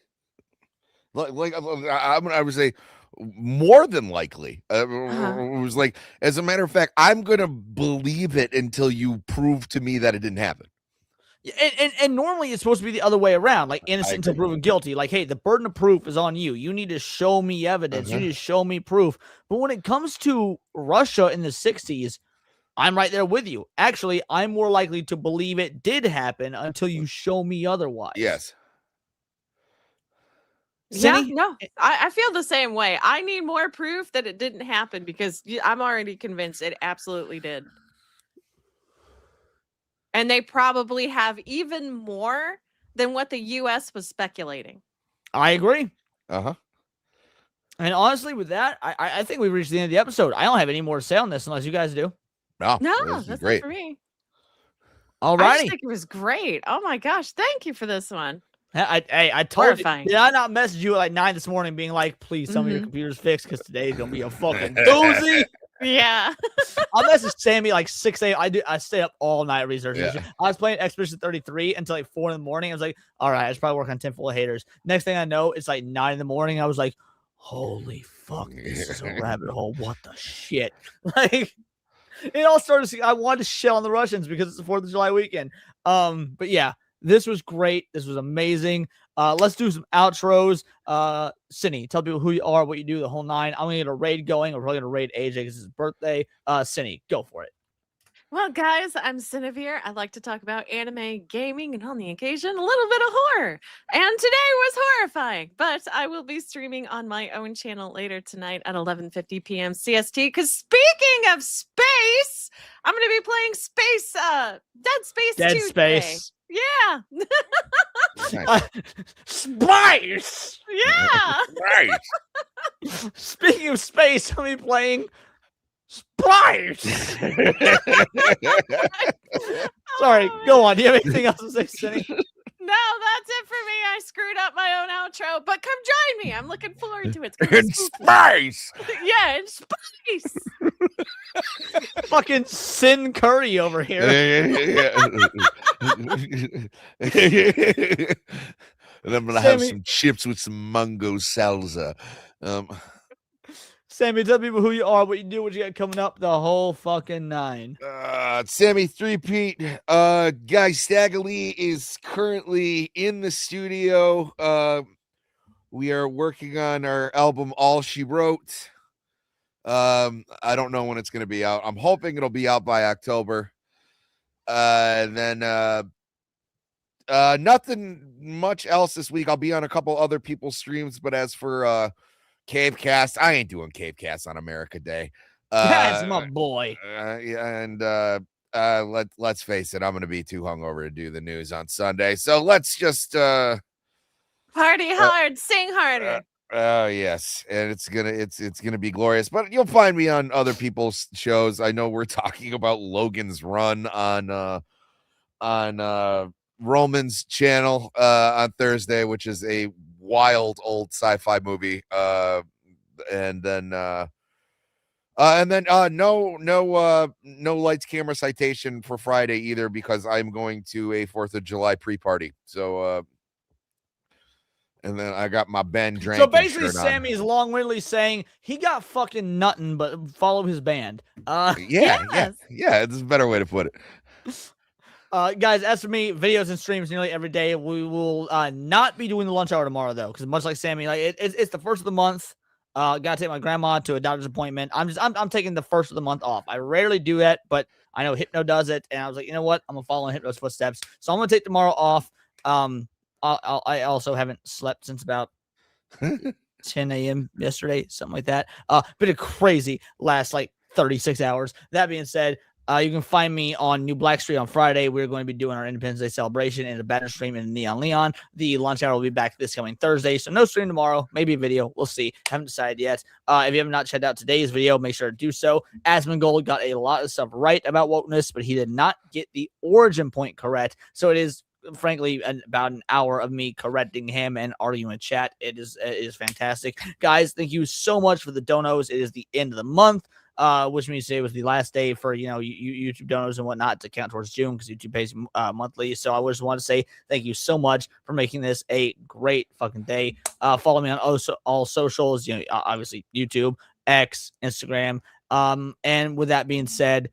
Like I would say more than likely. It was like, as a matter of fact, I'm gonna believe it until you prove to me that it didn't happen. And normally it's supposed to be the other way around, like innocent until proven guilty. Like, hey, the burden of proof is on you. You need to show me evidence. You need to show me proof. But when it comes to Russia in the 60s, I'm right there with you. Actually, I'm more likely to believe it did happen until you show me otherwise. Yes. Cindy? Yeah, no, I feel the same way. I need more proof that it didn't happen because I'm already convinced it absolutely did. And they probably have even more than what the U.S. was speculating. I agree. Uh-huh. And honestly, with that, I think we've reached the end of the episode. I don't have any more to say on this unless you guys do. No, that's great. Not for me. All I righty. just think it was great. Oh my gosh, thank you for this one. I told you. Horrifying. Did I not message you at like 9 this morning being like, please tell me your computer's fixed because today's going to be a fucking doozy? Yeah. I messaged Sammy like 6 a.m. I stayed up all night researching. Yeah. I was playing Expedition 33 until like 4 in the morning. I was like, all right, I should probably work on 10 full of haters. Next thing I know, it's like 9 in the morning. I was like, holy fuck, this is a rabbit hole. What the shit? Like, it all started. I wanted to shit on the Russians because it's the 4th of July weekend. But yeah, this was great. This was amazing. Let's do some outros. Cinny, tell people who you are, what you do, the whole nine. I'm gonna get a raid going. We're probably gonna raid AJ because it's his birthday. Cinny, go for it. Well, guys, I'm Cinevere. I like to talk about anime, gaming, and on the occasion, a little bit of horror. And today was horrifying, but I will be streaming on my own channel later tonight at 11:50 p.m. CST. Because speaking of space, I'm going to be playing Dead Space 2 Dead today. Space. Yeah. Spice. Yeah. Right. Speaking of space, I'm gonna be playing Spice. Sorry, go on. Do you have anything else to say, Cindy? No, that's it for me. I screwed up my own outro, but come join me. I'm looking forward to it. It's gonna be In spooky. space. Yeah, in space. Fucking Sin Curry over here. And I'm gonna have Sammy. some chips with some mango salsa. Sammy, tell people who you are, what you do, what you got coming up, the whole fucking nine. Sammy 3-Pete. Guy Staggerly is currently in the studio. We are working on our album All She Wrote. I don't know when it's gonna be out. I'm hoping it'll be out by October. And then nothing much else this week. I'll be on a couple other people's streams, but as for Cave Cast. I ain't doing Cave Cast on America Day. That's my boy. Yeah, and let's face it, I'm gonna be too hungover to do the news on Sunday. So let's just Party hard, sing harder. yes, and it's gonna be glorious. But you'll find me on other people's shows. I know we're talking about Logan's Run on Roman's channel on Thursday, which is a wild old sci-fi movie. And then no lights, camera, citation for Friday either, because I'm going to a 4th of July pre-party. So and then I got my Ben Drankin So basically, shirt on. Sammy's long-windedly saying he got fucking nothing, but follow his band. Yeah, Yes. it's a better way to put it. Guys, as for me, videos and streams nearly every day. We will not be doing the lunch hour tomorrow, though, because much like Sammy, like it's the first of the month. Gotta take my grandma to a doctor's appointment. I'm taking the first of the month off. I rarely do that, but I know Hypno does it, and I was like, you know what? I'm gonna follow in Hypno's footsteps, so I'm gonna take tomorrow off. I also haven't slept since about 10 a.m. yesterday, something like that. Been a crazy last like 36 hours. That being said, you can find me on New Black Street on Friday. We're going to be doing our Independence Day celebration and a banner stream in Neon Leon. The lunch hour will be back this coming Thursday, so no stream tomorrow. Maybe a video. We'll see. Haven't decided yet. If you have not checked out today's video, make sure to do so. Asmongold got a lot of stuff right about wokeness, but he did not get the origin point correct. So it is, frankly, about an hour of me correcting him and arguing in chat. It is fantastic. Guys, thank you so much for the donos. It is the end of the month. Which means today was the last day for YouTube donos and whatnot to count towards June, because YouTube pays monthly. So I just want to say thank you so much for making this a great fucking day. Follow me on all socials, obviously YouTube, X, Instagram. And with that being said,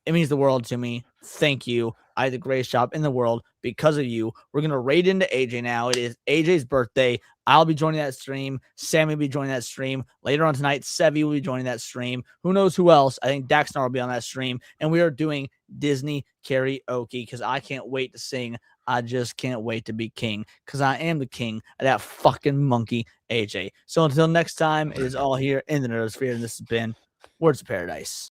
it means the world to me. Thank you. I had the greatest job in the world because of you. We're going to raid into AJ now. It is AJ's birthday. I'll be joining that stream. Sammy will be joining that stream. Later on tonight, Sevi will be joining that stream. Who knows who else? I think Daxnar will be on that stream. And we are doing Disney karaoke because I can't wait to sing. I just can't wait to be king, because I am the king of that fucking monkey, AJ. So until next time, it is all here in the Nerdosphere, and this has been Words of Paradise.